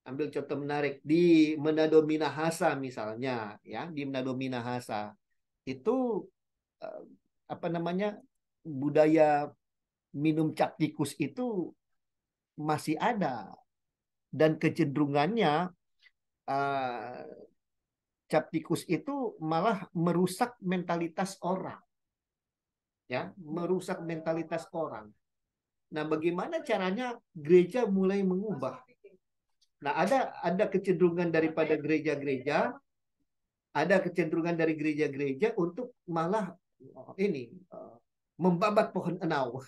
Ambil contoh menarik di Manado Minahasa misalnya ya, di Manado Minahasa itu apa namanya, budaya minum cap tikus itu masih ada, dan kecenderungannya cap tikus itu malah merusak mentalitas orang ya, merusak mentalitas orang. Nah, bagaimana caranya gereja mulai mengubah? Nah, ada kecenderungan daripada gereja-gereja, ada kecenderungan dari gereja-gereja untuk malah ini membabat pohon enau.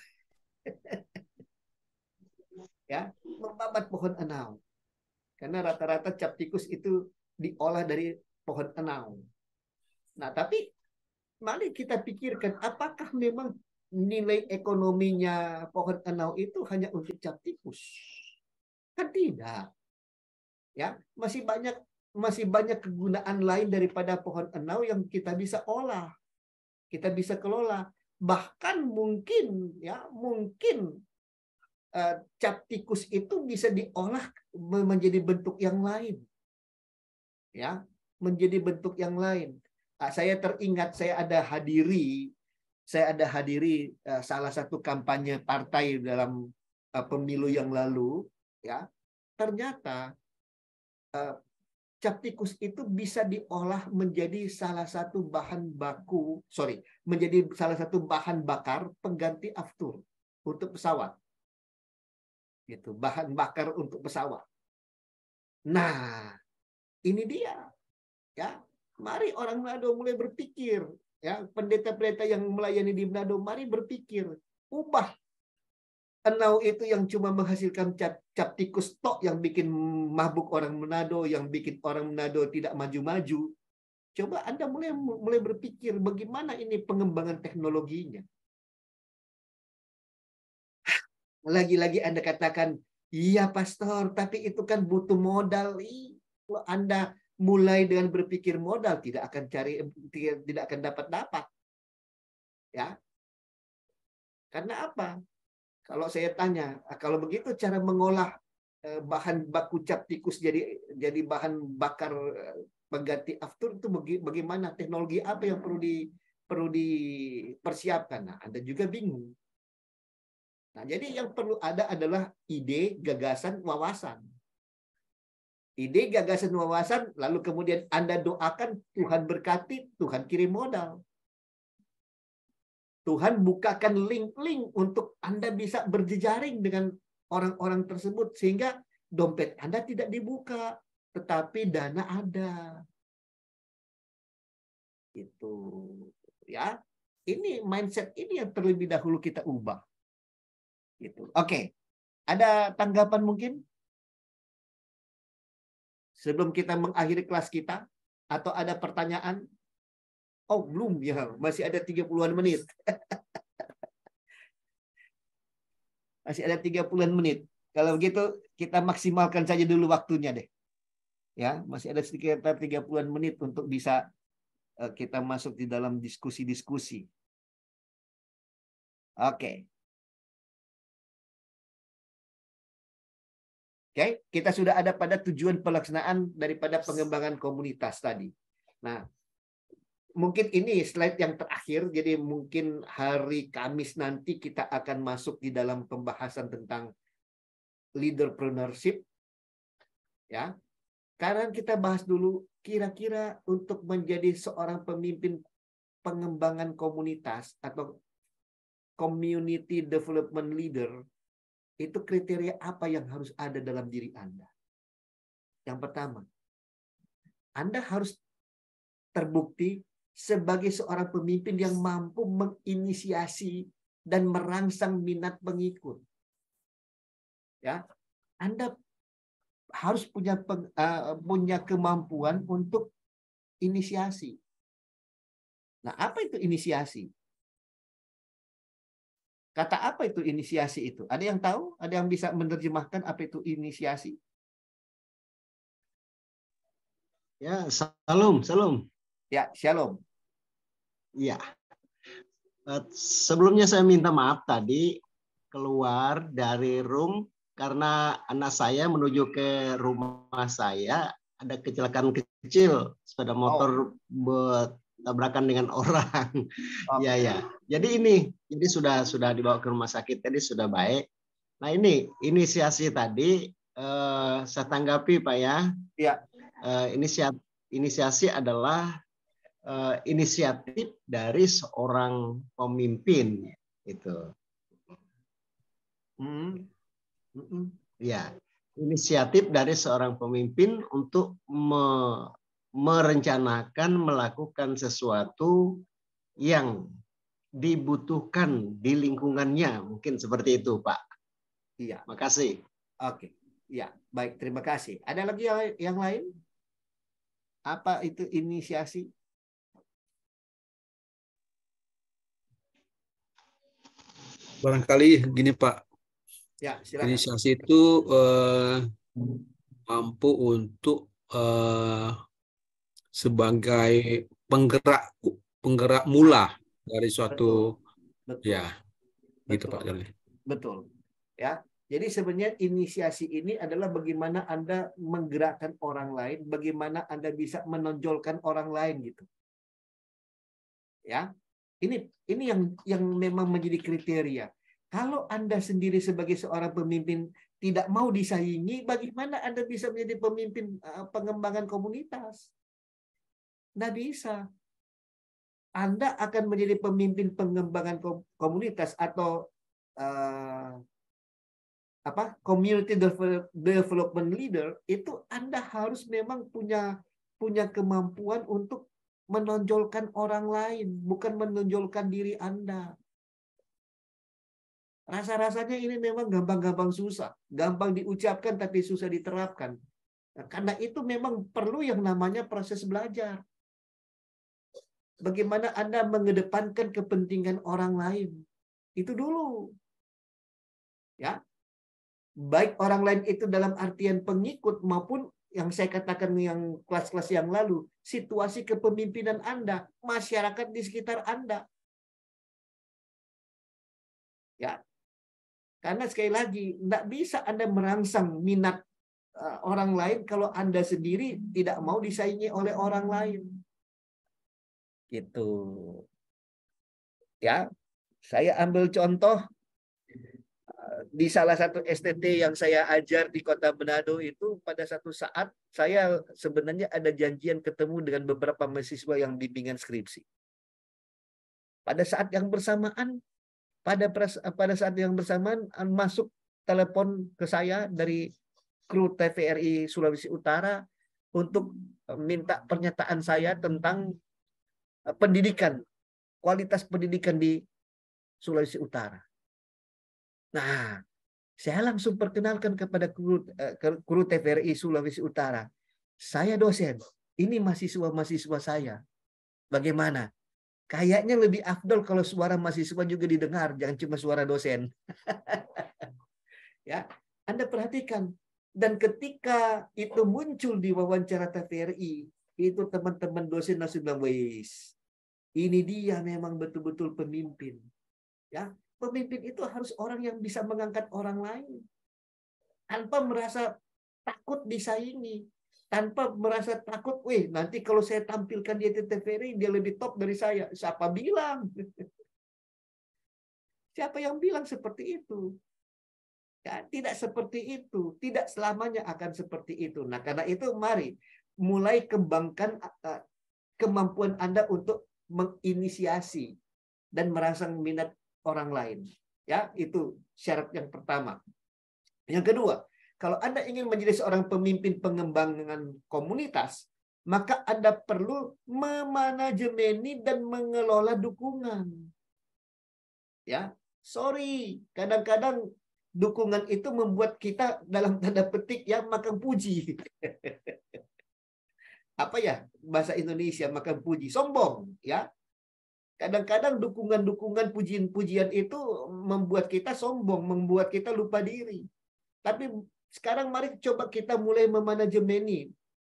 Ya, membabat pohon enau. Karena rata-rata cap tikus itu diolah dari pohon enau. Nah, tapi mari kita pikirkan, apakah memang nilai ekonominya pohon enau itu hanya untuk cap tikus? Kan tidak. Ya, masih banyak kegunaan lain daripada pohon enau yang kita bisa olah, kita bisa kelola. Bahkan mungkin cap tikus itu bisa diolah menjadi bentuk yang lain, ya, menjadi bentuk yang lain. Saya teringat saya ada hadiri salah satu kampanye partai dalam pemilu yang lalu, ya. Ternyata cap tikus itu bisa diolah menjadi salah satu bahan bakar pengganti aftur untuk pesawat. Gitu, bahan bakar untuk pesawat. Nah, ini dia. Ya, mari orang Manado mulai berpikir, ya, pendeta-pendeta yang melayani di Manado, mari berpikir, ubah enau itu yang cuma menghasilkan cap tikus tok yang bikin mabuk orang Manado, yang bikin orang Manado tidak maju-maju. Coba Anda mulai berpikir bagaimana ini pengembangan teknologinya. Lagi-lagi Anda katakan, iya pastor, tapi itu kan butuh modal. Kalau Anda mulai dengan berpikir modal, tidak akan dapat. Ya. Karena apa? Kalau saya tanya, kalau begitu cara mengolah bahan baku cap tikus jadi bahan bakar pengganti aftur itu bagaimana? Teknologi apa yang perlu dipersiapkan? Nah, Anda juga bingung. Nah, jadi yang perlu ada adalah ide, gagasan, wawasan. Ide, gagasan, wawasan, lalu kemudian Anda doakan, Tuhan berkati, Tuhan kirim modal. Tuhan bukakan link-link untuk Anda bisa berjejaring dengan orang-orang tersebut, sehingga dompet Anda tidak dibuka, tetapi dana ada. Itu, ya. Ini mindset ini yang terlebih dahulu kita ubah. Gitu. Oke, ada tanggapan mungkin sebelum kita mengakhiri kelas kita? Atau ada pertanyaan? Oh, belum ya, masih ada 30-an menit. Masih ada 30-an menit. Kalau begitu kita maksimalkan saja dulu waktunya deh. Ya, masih ada sekitar 30-an menit untuk bisa kita masuk di dalam diskusi-diskusi. Oke. Oke, kita sudah ada pada tujuan pelaksanaan daripada pengembangan komunitas tadi. Nah, mungkin ini slide yang terakhir, jadi mungkin hari Kamis nanti kita akan masuk di dalam pembahasan tentang leaderpreneurship. Ya, sekarang kita bahas dulu kira-kira untuk menjadi seorang pemimpin pengembangan komunitas atau community development leader, itu kriteria apa yang harus ada dalam diri Anda? Yang pertama, Anda harus terbukti sebagai seorang pemimpin yang mampu menginisiasi dan merangsang minat pengikut. Ya, Anda harus punya kemampuan untuk inisiasi. Nah, apa itu inisiasi? Kata apa itu inisiasi itu? Ada yang tahu? Ada yang bisa menerjemahkan apa itu inisiasi? Ya, salam. Ya, shalom. Ya. Sebelumnya saya minta maaf tadi keluar dari room karena anak saya menuju ke rumah saya ada kecelakaan kecil, sepeda motor bertabrakan dengan orang. Ya, ya. Jadi sudah dibawa ke rumah sakit tadi, sudah baik. Nah, ini inisiasi tadi saya tanggapi Pak ya. Ya. Inisiasi adalah inisiatif dari seorang pemimpin itu. Ya, inisiatif dari seorang pemimpin untuk merencanakan melakukan sesuatu yang dibutuhkan di lingkungannya, mungkin seperti itu, Pak. Iya. Makasih. Oke. Ya, baik, terima kasih. Ada lagi yang lain? Apa itu inisiasi? Barangkali gini Pak, ya, silakan. Inisiasi itu mampu untuk sebagai penggerak mula dari suatu betul. Ya, gitu Pak Jali. Betul. Ya, jadi sebenarnya inisiasi ini adalah bagaimana Anda menggerakkan orang lain, bagaimana Anda bisa menonjolkan orang lain gitu. Ya. Ini yang memang menjadi kriteria. Kalau Anda sendiri sebagai seorang pemimpin tidak mau disaingi, bagaimana Anda bisa menjadi pemimpin pengembangan komunitas? Nggak bisa. Anda akan menjadi pemimpin pengembangan komunitas atau community development leader, itu Anda harus memang punya kemampuan untuk menonjolkan orang lain, bukan menonjolkan diri Anda. Rasa-rasanya ini memang gampang-gampang susah. Gampang diucapkan tapi susah diterapkan. Nah, karena itu memang perlu yang namanya proses belajar. Bagaimana Anda mengedepankan kepentingan orang lain. Itu dulu. Ya. Baik orang lain itu dalam artian pengikut maupun yang saya katakan yang kelas-kelas yang lalu, situasi kepemimpinan Anda, masyarakat di sekitar Anda. Ya. Karena sekali lagi, tidak bisa Anda merangsang minat orang lain kalau Anda sendiri tidak mau disaingi oleh orang lain. Gitu. Ya, saya ambil contoh di salah satu STT yang saya ajar di Kota Manado itu, pada satu saat saya sebenarnya ada janjian ketemu dengan beberapa mahasiswa yang bimbingan skripsi. Pada saat yang bersamaan, masuk telepon ke saya dari kru TVRI Sulawesi Utara untuk minta pernyataan saya tentang pendidikan, kualitas pendidikan di Sulawesi Utara. Nah, saya langsung perkenalkan kepada kru TVRI Sulawesi Utara. Saya dosen. ini mahasiswa-mahasiswa saya. Bagaimana? Kayaknya lebih afdol kalau suara mahasiswa juga didengar, jangan cuma suara dosen. Ya, Anda perhatikan. Dan ketika itu muncul di wawancara TVRI, itu teman-teman dosen langsung bilang, "Wis, ini dia memang betul-betul pemimpin." Ya, pemimpin itu harus orang yang bisa mengangkat orang lain tanpa merasa takut disaingi, tanpa merasa takut, "Wih, nanti kalau saya tampilkan di TVRI dia lebih top dari saya." Siapa bilang? Siapa yang bilang seperti itu? Ya, tidak seperti itu, tidak selamanya akan seperti itu. Nah, karena itu mari mulai kembangkan kemampuan Anda untuk menginisiasi dan merangsang minat orang lain. Ya, itu syarat yang pertama. Yang kedua, kalau Anda ingin menjadi seorang pemimpin pengembangan komunitas, maka Anda perlu memanajemeni dan mengelola dukungan. Ya, sorry, kadang-kadang dukungan itu membuat kita dalam tanda petik ya makan puji. Apa ya bahasa Indonesia makan puji? Sombong, ya. Kadang-kadang dukungan-dukungan pujian-pujian itu membuat kita sombong, membuat kita lupa diri. Tapi sekarang mari coba kita mulai memanajemeni.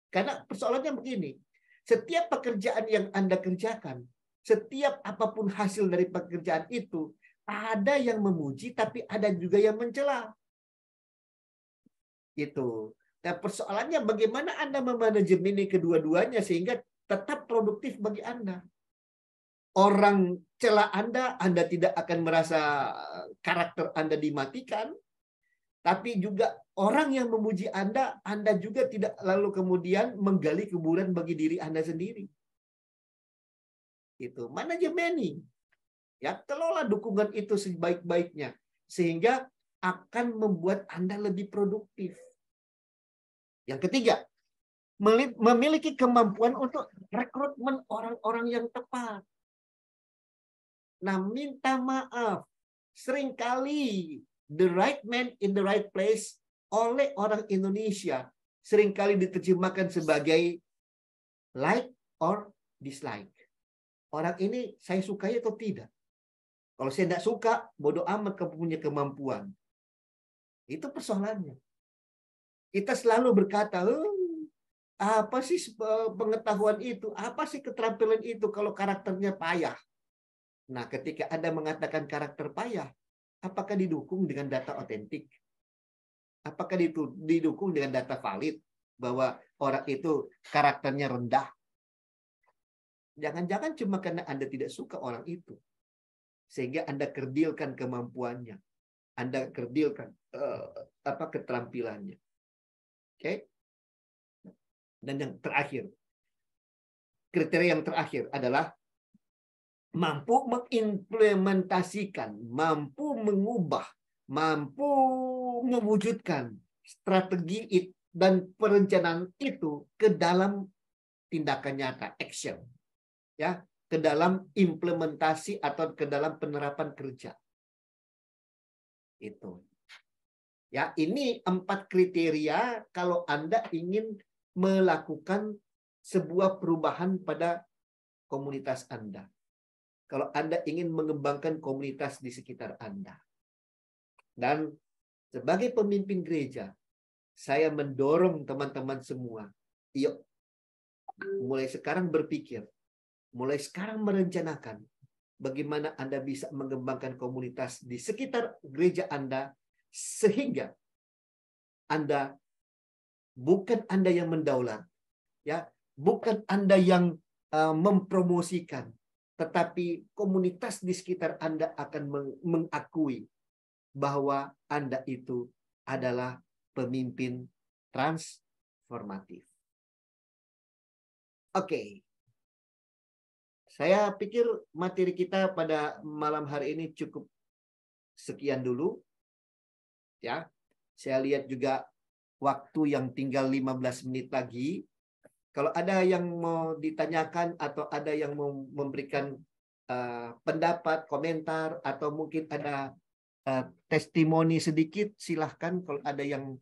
Karena persoalannya begini, setiap pekerjaan yang Anda kerjakan, setiap apapun hasil dari pekerjaan itu, ada yang memuji, tapi ada juga yang mencela. Gitu. Nah, persoalannya bagaimana Anda memanajemeni kedua-duanya sehingga tetap produktif bagi Anda. Orang cela Anda tidak akan merasa karakter Anda dimatikan. Tapi juga orang yang memuji Anda juga tidak lalu kemudian menggali kuburan bagi diri Anda sendiri. Itu manajemeni. Ya, kelola dukungan itu sebaik-baiknya sehingga akan membuat Anda lebih produktif. Yang ketiga, memiliki kemampuan untuk rekrutmen orang-orang yang tepat. Nah, minta maaf, seringkali the right man in the right place oleh orang Indonesia seringkali diterjemahkan sebagai like or dislike. Orang ini saya sukai atau tidak? Kalau saya tidak suka, bodoh amat kamu punya kemampuan. Itu persoalannya. Kita selalu berkata, apa sih pengetahuan itu? Apa sih keterampilan itu kalau karakternya payah? Nah, ketika Anda mengatakan karakter payah, apakah didukung dengan data otentik? Apakah didukung dengan data valid bahwa orang itu karakternya rendah? Jangan-jangan cuma karena Anda tidak suka orang itu. Sehingga Anda kerdilkan kemampuannya. Anda kerdilkan keterampilannya. Oke? Dan yang terakhir, kriteria yang terakhir adalah mampu mengimplementasikan, mampu mengubah, mampu mewujudkan strategi dan perencanaan itu ke dalam tindakan nyata, action. Ya, ke dalam implementasi atau ke dalam penerapan kerja. Itu. Ya, ini 4 kriteria kalau Anda ingin melakukan sebuah perubahan pada komunitas Anda. Kalau Anda ingin mengembangkan komunitas di sekitar Anda. Dan sebagai pemimpin gereja, saya mendorong teman-teman semua, yuk mulai sekarang berpikir, mulai sekarang merencanakan bagaimana Anda bisa mengembangkan komunitas di sekitar gereja Anda sehingga Anda bukan Anda yang mendaulat, ya, bukan Anda yang mempromosikan, tetapi komunitas di sekitar Anda akan mengakui bahwa Anda itu adalah pemimpin transformatif. Oke. Saya pikir materi kita pada malam hari ini cukup sekian dulu. Ya. Saya lihat juga waktu yang tinggal 15 menit lagi. Kalau ada yang mau ditanyakan atau ada yang mau memberikan pendapat, komentar, atau mungkin ada testimoni sedikit, silahkan. Kalau ada yang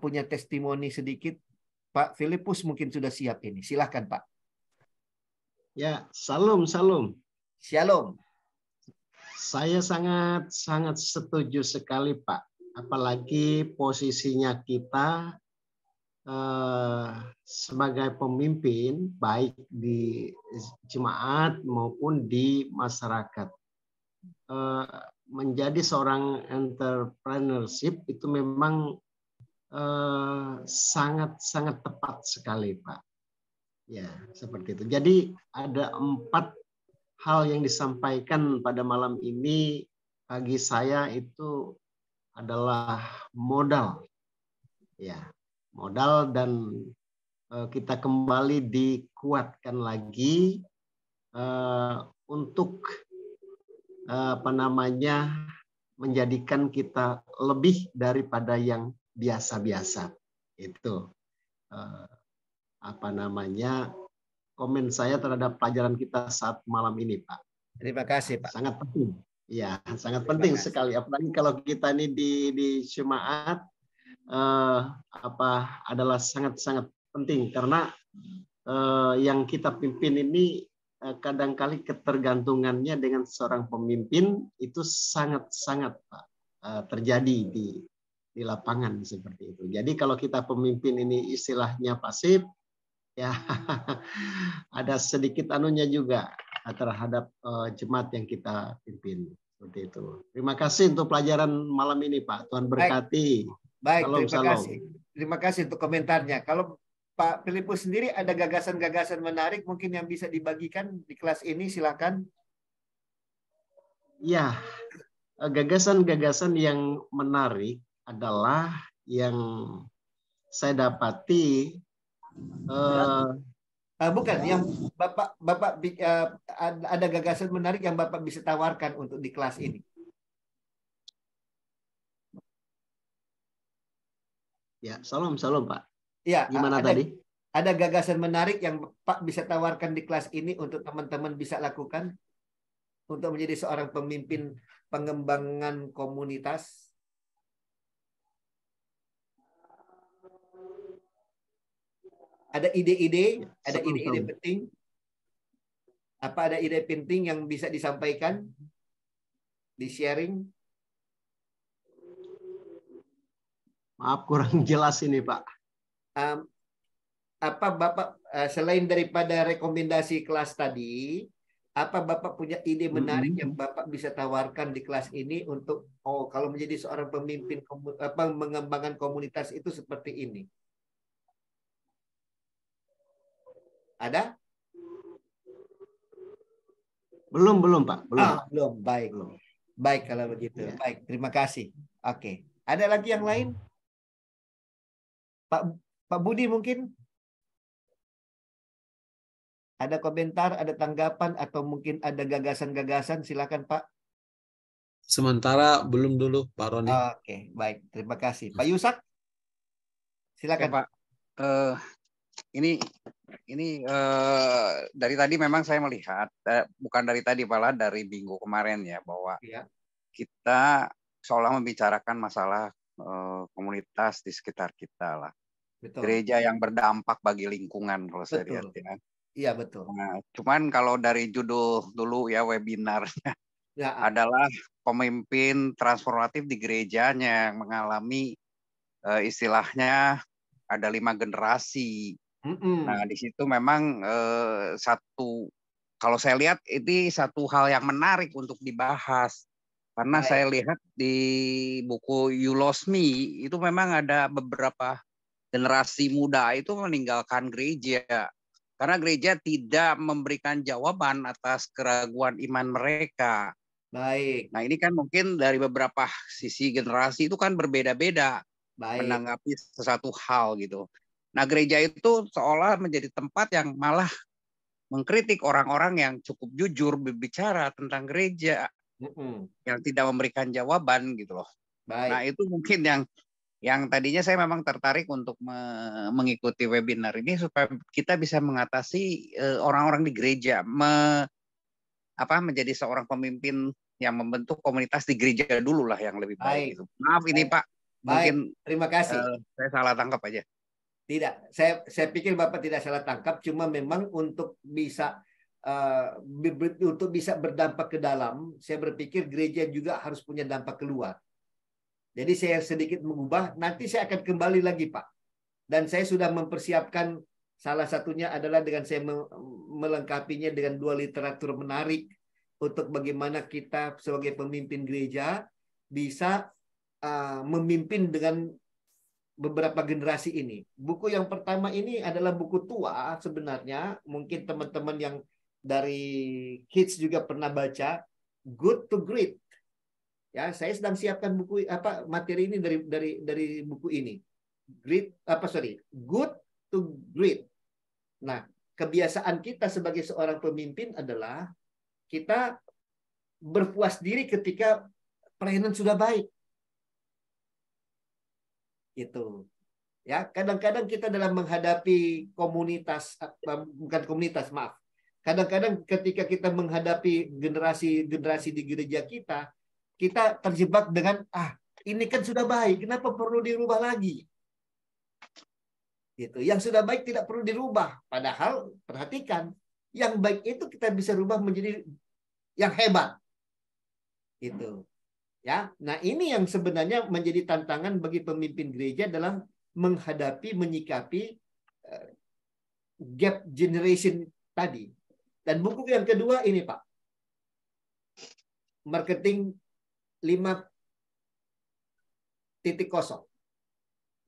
punya testimoni sedikit, Pak Filipus mungkin sudah siap ini. Silahkan Pak. Ya, salam, salam. Shalom. Saya sangat setuju sekali, Pak. Apalagi posisinya kita sebagai pemimpin, baik di jemaat maupun di masyarakat. Menjadi seorang entrepreneurship itu memang sangat tepat sekali, Pak. Ya, seperti itu. Jadi ada 4 hal yang disampaikan pada malam ini bagi saya itu adalah modal. Ya, modal dan kita kembali dikuatkan lagi untuk menjadikan kita lebih daripada yang biasa-biasa. Itu komen saya terhadap pelajaran kita saat malam ini, Pak. Terima kasih, Pak. Sangat penting. Ya, sangat penting sekali. Apalagi kalau kita ini di jemaat adalah sangat penting karena yang kita pimpin ini kadangkali ketergantungannya dengan seorang pemimpin itu sangat terjadi di lapangan seperti itu. Jadi kalau kita pemimpin ini istilahnya pasif, ya ada sedikit anunya juga terhadap jemaat yang kita pimpin seperti itu. Terima kasih untuk pelajaran malam ini, Pak. Tuhan berkati. Baik, Salam, terima salam. kasih. Terima kasih untuk komentarnya. Kalau Pak Filipus sendiri ada gagasan-gagasan menarik mungkin yang bisa dibagikan di kelas ini, silakan. Ya, gagasan-gagasan yang menarik adalah yang saya dapati bukan yang Bapak ada gagasan menarik yang Bapak bisa tawarkan untuk di kelas ini. Ya, salam Pak. Ya, gimana tadi? Ada gagasan menarik yang Pak bisa tawarkan di kelas ini untuk teman-teman bisa lakukan untuk menjadi seorang pemimpin pengembangan komunitas. Ada ide-ide, ada ide-ide penting. Apa ada ide penting yang bisa disampaikan, di-sharing? Maaf kurang jelas ini, Pak. Apa Bapak selain daripada rekomendasi kelas tadi, apa Bapak punya ide menarik yang Bapak bisa tawarkan di kelas ini untuk kalau menjadi seorang pemimpin mengembangkan komunitas itu seperti ini? Ada? Belum Pak. Belum. Baik. Baik kalau begitu. Ya. Baik, terima kasih. Oke. Ada lagi yang lain? Pak Budi mungkin? Ada komentar, ada tanggapan, atau mungkin ada gagasan-gagasan? Silakan Pak. Sementara belum dulu Pak Roni. Oke, baik. Terima kasih. Pak Yusak? Silakan. Oke, Pak. Ini dari tadi memang saya melihat, bukan dari tadi malah dari minggu kemarin ya, bahwa kita seolah membicarakan masalah komunitas di sekitar kita lah. Betul. Gereja yang berdampak bagi lingkungan kalau saya lihat ya. Iya betul. Nah, cuman kalau dari judul dulu ya webinarnya adalah pemimpin transformatif di gerejanya yang mengalami istilahnya ada 5 generasi. Nah di situ memang kalau saya lihat ini satu hal yang menarik untuk dibahas karena saya lihat di buku You Lost Me itu memang ada beberapa generasi muda itu meninggalkan gereja karena gereja tidak memberikan jawaban atas keraguan iman mereka. Baik. Nah ini kan mungkin dari beberapa sisi generasi itu kan berbeda-beda menanggapi sesuatu hal gitu. Nah gereja itu seolah menjadi tempat yang malah mengkritik orang-orang yang cukup jujur berbicara tentang gereja yang tidak memberikan jawaban gitu loh. Baik. Nah itu mungkin yang tadinya saya memang tertarik untuk mengikuti webinar ini supaya kita bisa mengatasi orang-orang di gereja menjadi seorang pemimpin yang membentuk komunitas di gereja dulu lah yang lebih baik. Gitu. Maaf ini Pak, mungkin terima kasih. Saya salah tangkap aja. Tidak, saya pikir Bapak tidak salah tangkap, cuma memang untuk bisa untuk bisa berdampak ke dalam, saya berpikir gereja juga harus punya dampak keluar. Jadi saya sedikit mengubah, nanti saya akan kembali lagi Pak. Dan saya sudah mempersiapkan, salah satunya adalah dengan saya melengkapinya dengan 2 literatur menarik untuk bagaimana kita sebagai pemimpin gereja bisa memimpin dengan beberapa generasi ini. Buku yang pertama ini adalah buku tua sebenarnya. Mungkin teman-teman yang dari kids juga pernah baca, Good to Great. Ya, saya sedang siapkan buku materi ini dari buku ini. Good to Great. Nah, kebiasaan kita sebagai seorang pemimpin adalah kita berpuas diri ketika pelayanan sudah baik. Gitu. Ya, kadang-kadang kita dalam menghadapi komunitas, bukan komunitas, maaf. Kadang-kadang ketika kita menghadapi generasi di gereja kita terjebak dengan ini kan sudah baik, kenapa perlu dirubah lagi? Gitu. Yang sudah baik tidak perlu dirubah. Padahal perhatikan, yang baik itu kita bisa rubah menjadi yang hebat. Gitu. Ya, nah ini yang sebenarnya menjadi tantangan bagi pemimpin gereja dalam menyikapi gap generation tadi. Dan buku yang kedua ini Pak, Marketing 5.0.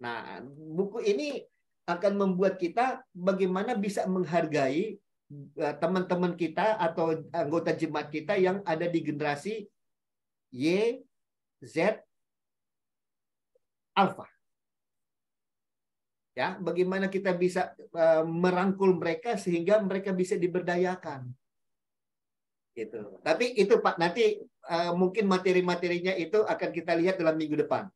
Nah, buku ini akan membuat kita bagaimana bisa menghargai teman-teman kita atau anggota jemaat kita yang ada di generasi Y, Z, Alpha. Ya, bagaimana kita bisa merangkul mereka sehingga mereka bisa diberdayakan. Gitu. Tapi itu Pak, nanti mungkin materi-materinya itu akan kita lihat dalam minggu depan.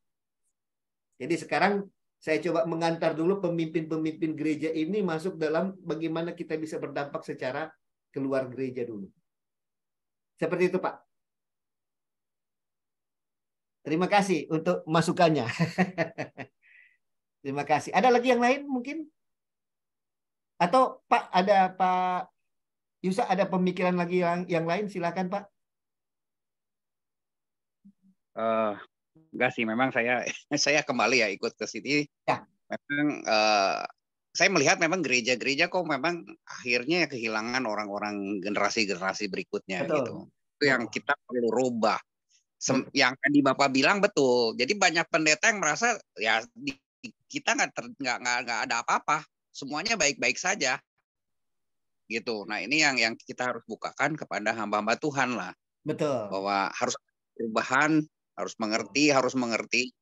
Jadi sekarang saya coba mengantar dulu pemimpin-pemimpin gereja ini masuk dalam bagaimana kita bisa berdampak secara keluar gereja dulu. Seperti itu Pak. Terima kasih untuk masukannya. Terima kasih. Ada lagi yang lain mungkin? Atau Pak, ada Pak Yusa, ada pemikiran lagi yang lain? Silakan Pak. Enggak sih, memang saya kembali ya ikut ke sini. Ya. Memang saya melihat memang gereja-gereja kok memang akhirnya kehilangan orang-orang generasi-generasi berikutnya. Betul. Gitu. Itu yang kita perlu rubah. Yang tadi Bapak bilang betul. Jadi banyak pendeta yang merasa ya kita nggak ada apa-apa, semuanya baik-baik saja, gitu. Nah ini yang kita harus bukakan kepada hamba-hamba Tuhan lah. Betul. Bahwa harus perubahan, harus mengerti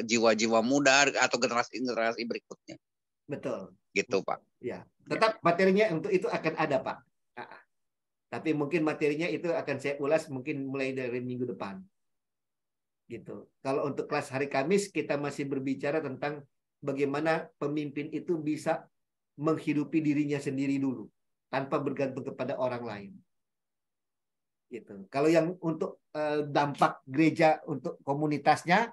jiwa-jiwa muda atau generasi berikutnya. Betul. Gitu Pak. Ya. Tetap materinya untuk itu akan ada Pak. Tapi mungkin materinya itu akan saya ulas mungkin mulai dari minggu depan. Gitu. Kalau untuk kelas hari Kamis kita masih berbicara tentang bagaimana pemimpin itu bisa menghidupi dirinya sendiri dulu tanpa bergantung kepada orang lain. Gitu. Kalau yang untuk dampak gereja untuk komunitasnya,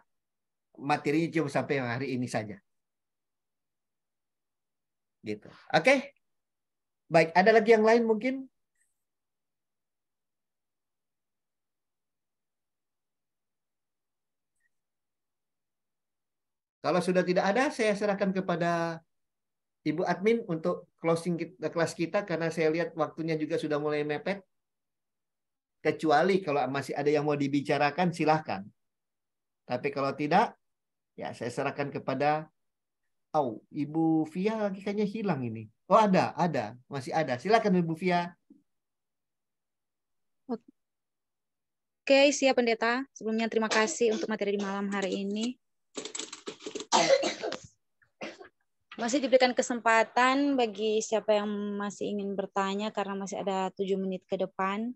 materinya cuma sampai hari ini saja. Gitu. Oke. Baik, ada lagi yang lain mungkin? Kalau sudah tidak ada, saya serahkan kepada Ibu Admin untuk closing kelas kita karena saya lihat waktunya juga sudah mulai mepet. Kecuali kalau masih ada yang mau dibicarakan, silahkan. Tapi kalau tidak, ya saya serahkan kepada Ibu Via lagi kayaknya hilang ini. Oh ada, masih ada. Silakan Ibu Via. Oke, siap Pendeta. Sebelumnya terima kasih untuk materi di malam hari ini. Masih diberikan kesempatan bagi siapa yang masih ingin bertanya karena masih ada 7 menit ke depan.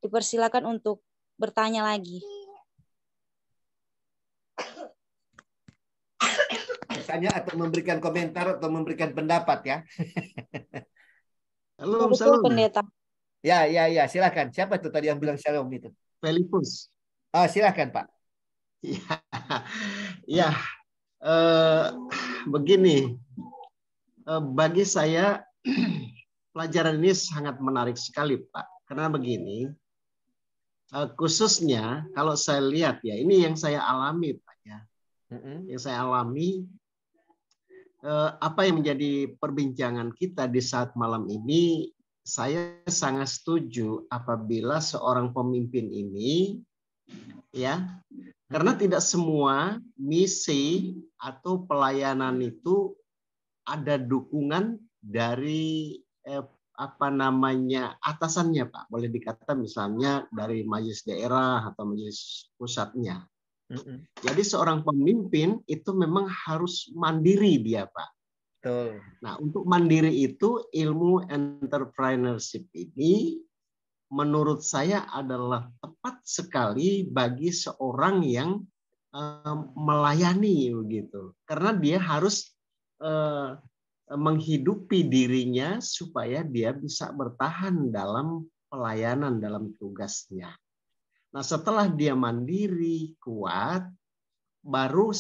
Dipersilakan untuk bertanya lagi. Bertanya atau memberikan komentar atau memberikan pendapat ya. Halo, Betul, Shalom. Pendeta. Ya, silakan. Siapa itu tadi yang bilang Shalom itu? Felipus. Silakan Pak. Ya, Eh, begini, bagi saya pelajaran ini sangat menarik sekali, Pak. Karena begini, khususnya kalau saya lihat ya, ini yang saya alami, Pak ya. Yang saya alami, apa yang menjadi perbincangan kita di saat malam ini, saya sangat setuju apabila seorang pemimpin ini, ya, karena tidak semua misi atau pelayanan itu ada dukungan dari atasannya, Pak. Boleh dikata misalnya dari majelis daerah atau majelis pusatnya. Jadi seorang pemimpin itu memang harus mandiri dia, Pak. Betul. Nah, untuk mandiri itu ilmu entrepreneurship ini menurut saya adalah tepat sekali bagi seorang yang melayani begitu. Karena dia harus menghidupi dirinya supaya dia bisa bertahan dalam pelayanan, dalam tugasnya. Nah, setelah dia mandiri, kuat, baru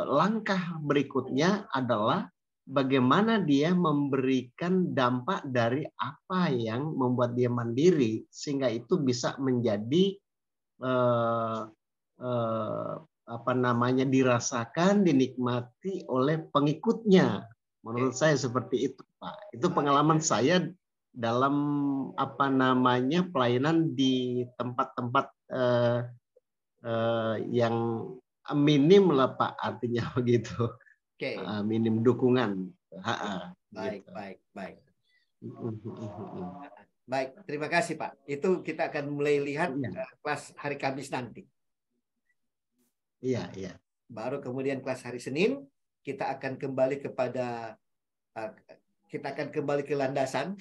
langkah berikutnya adalah bagaimana dia memberikan dampak dari apa yang membuat dia mandiri, sehingga itu bisa menjadi dirasakan, dinikmati oleh pengikutnya. Menurut saya seperti itu, Pak. Itu pengalaman saya dalam pelayanan di tempat-tempat yang minim lah, Pak, artinya begitu. Minim dukungan. Baik. Baik, terima kasih, Pak. Itu kita akan mulai lihat kelas hari Kamis nanti. Iya. Baru kemudian kelas hari Senin kita akan kembali ke landasan.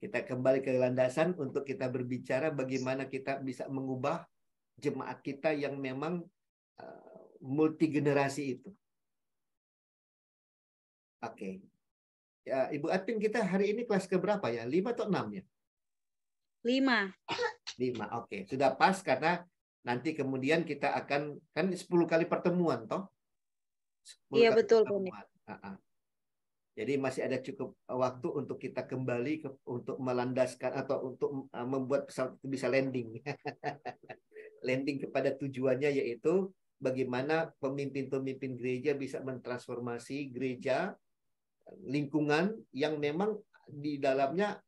Kita kembali ke landasan untuk kita berbicara bagaimana kita bisa mengubah jemaat kita yang memang multi generasi itu. Oke. Ya, Ibu Adpin, kita hari ini kelas keberapa ya? 5 atau 6 ya? 5. 5, oke. Sudah pas karena nanti kemudian kita akan, kan 10 kali pertemuan toh? Iya, betul, Pak. Jadi masih ada cukup waktu untuk kita kembali untuk melandaskan atau untuk membuat pesawat itu bisa landing. Landing kepada tujuannya, yaitu bagaimana pemimpin-pemimpin gereja bisa mentransformasi gereja, lingkungan yang memang di dalamnya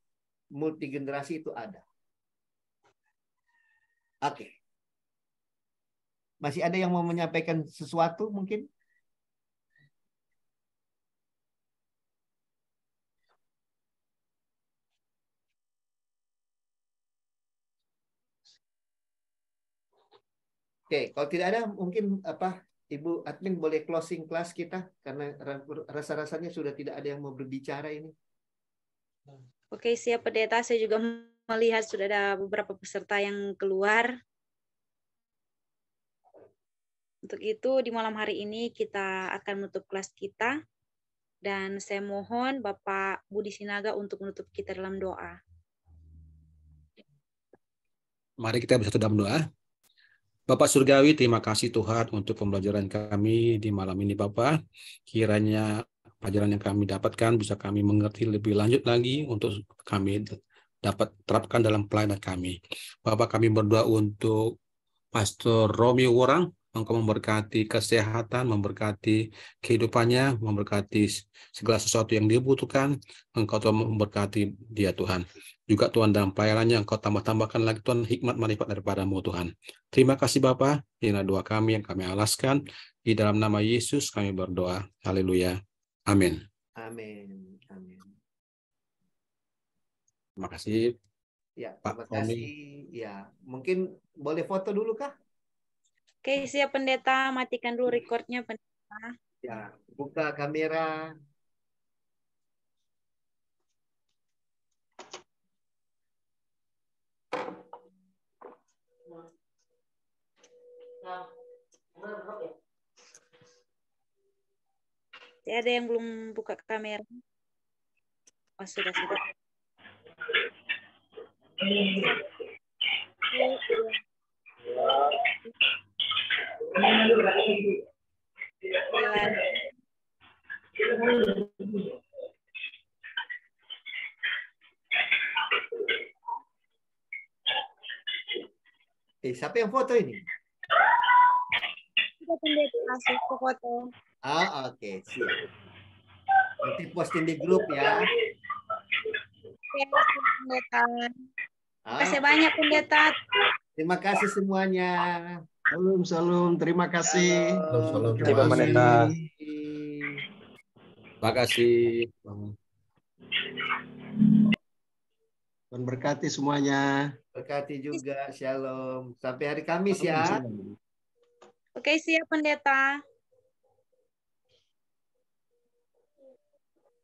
multi generasi itu ada. Oke. Masih ada yang mau menyampaikan sesuatu mungkin? Oke, kalau tidak ada mungkin Ibu admin boleh closing kelas kita karena rasa-rasanya sudah tidak ada yang mau berbicara ini. Oke, siap pendeta. Saya juga melihat sudah ada beberapa peserta yang keluar. Untuk itu di malam hari ini kita akan menutup kelas kita dan saya mohon Bapak Budi Sinaga untuk menutup kita dalam doa. Mari kita bersatu dalam doa. Bapak Surgawi, terima kasih Tuhan untuk pembelajaran kami di malam ini Bapak. Kiranya pelajaran yang kami dapatkan bisa kami mengerti lebih lanjut lagi untuk kami dapat terapkan dalam pelayanan kami. Bapak, kami berdoa untuk Pastor Romi Worang, Engkau memberkati kesehatan, memberkati kehidupannya, memberkati segala sesuatu yang dibutuhkan. Engkau Tuhan memberkati dia Tuhan. Juga Tuhan dalam pelayanannya Engkau tambah-tambahkan lagi Tuhan hikmat marifat daripadamu Tuhan. Terima kasih Bapa. Inilah doa kami yang kami alaskan. Di dalam nama Yesus kami berdoa. Haleluya. Amin. Amin. Amin. Terima kasih. Ya, Pak terima kasih. Ya, mungkin boleh foto dulu kah? Oke, siap pendeta. Matikan dulu recordnya pendeta. Ya, buka kamera. Ada yang belum buka kamera? Oh, sudah. Siapa yang foto ini? Kita pendeta kasih ke foto. Oke, siap. Nanti posting di grup ya. Oke, pendeta. Kasih banyak pendeta. Terima kasih semuanya. Salam, terima kasih. Salam, Terima terima kasih. kasih. Terima kasih. Tuhan berkati semuanya. Berkati juga. Shalom. Sampai hari Kamis ya. Oke, siap pendeta.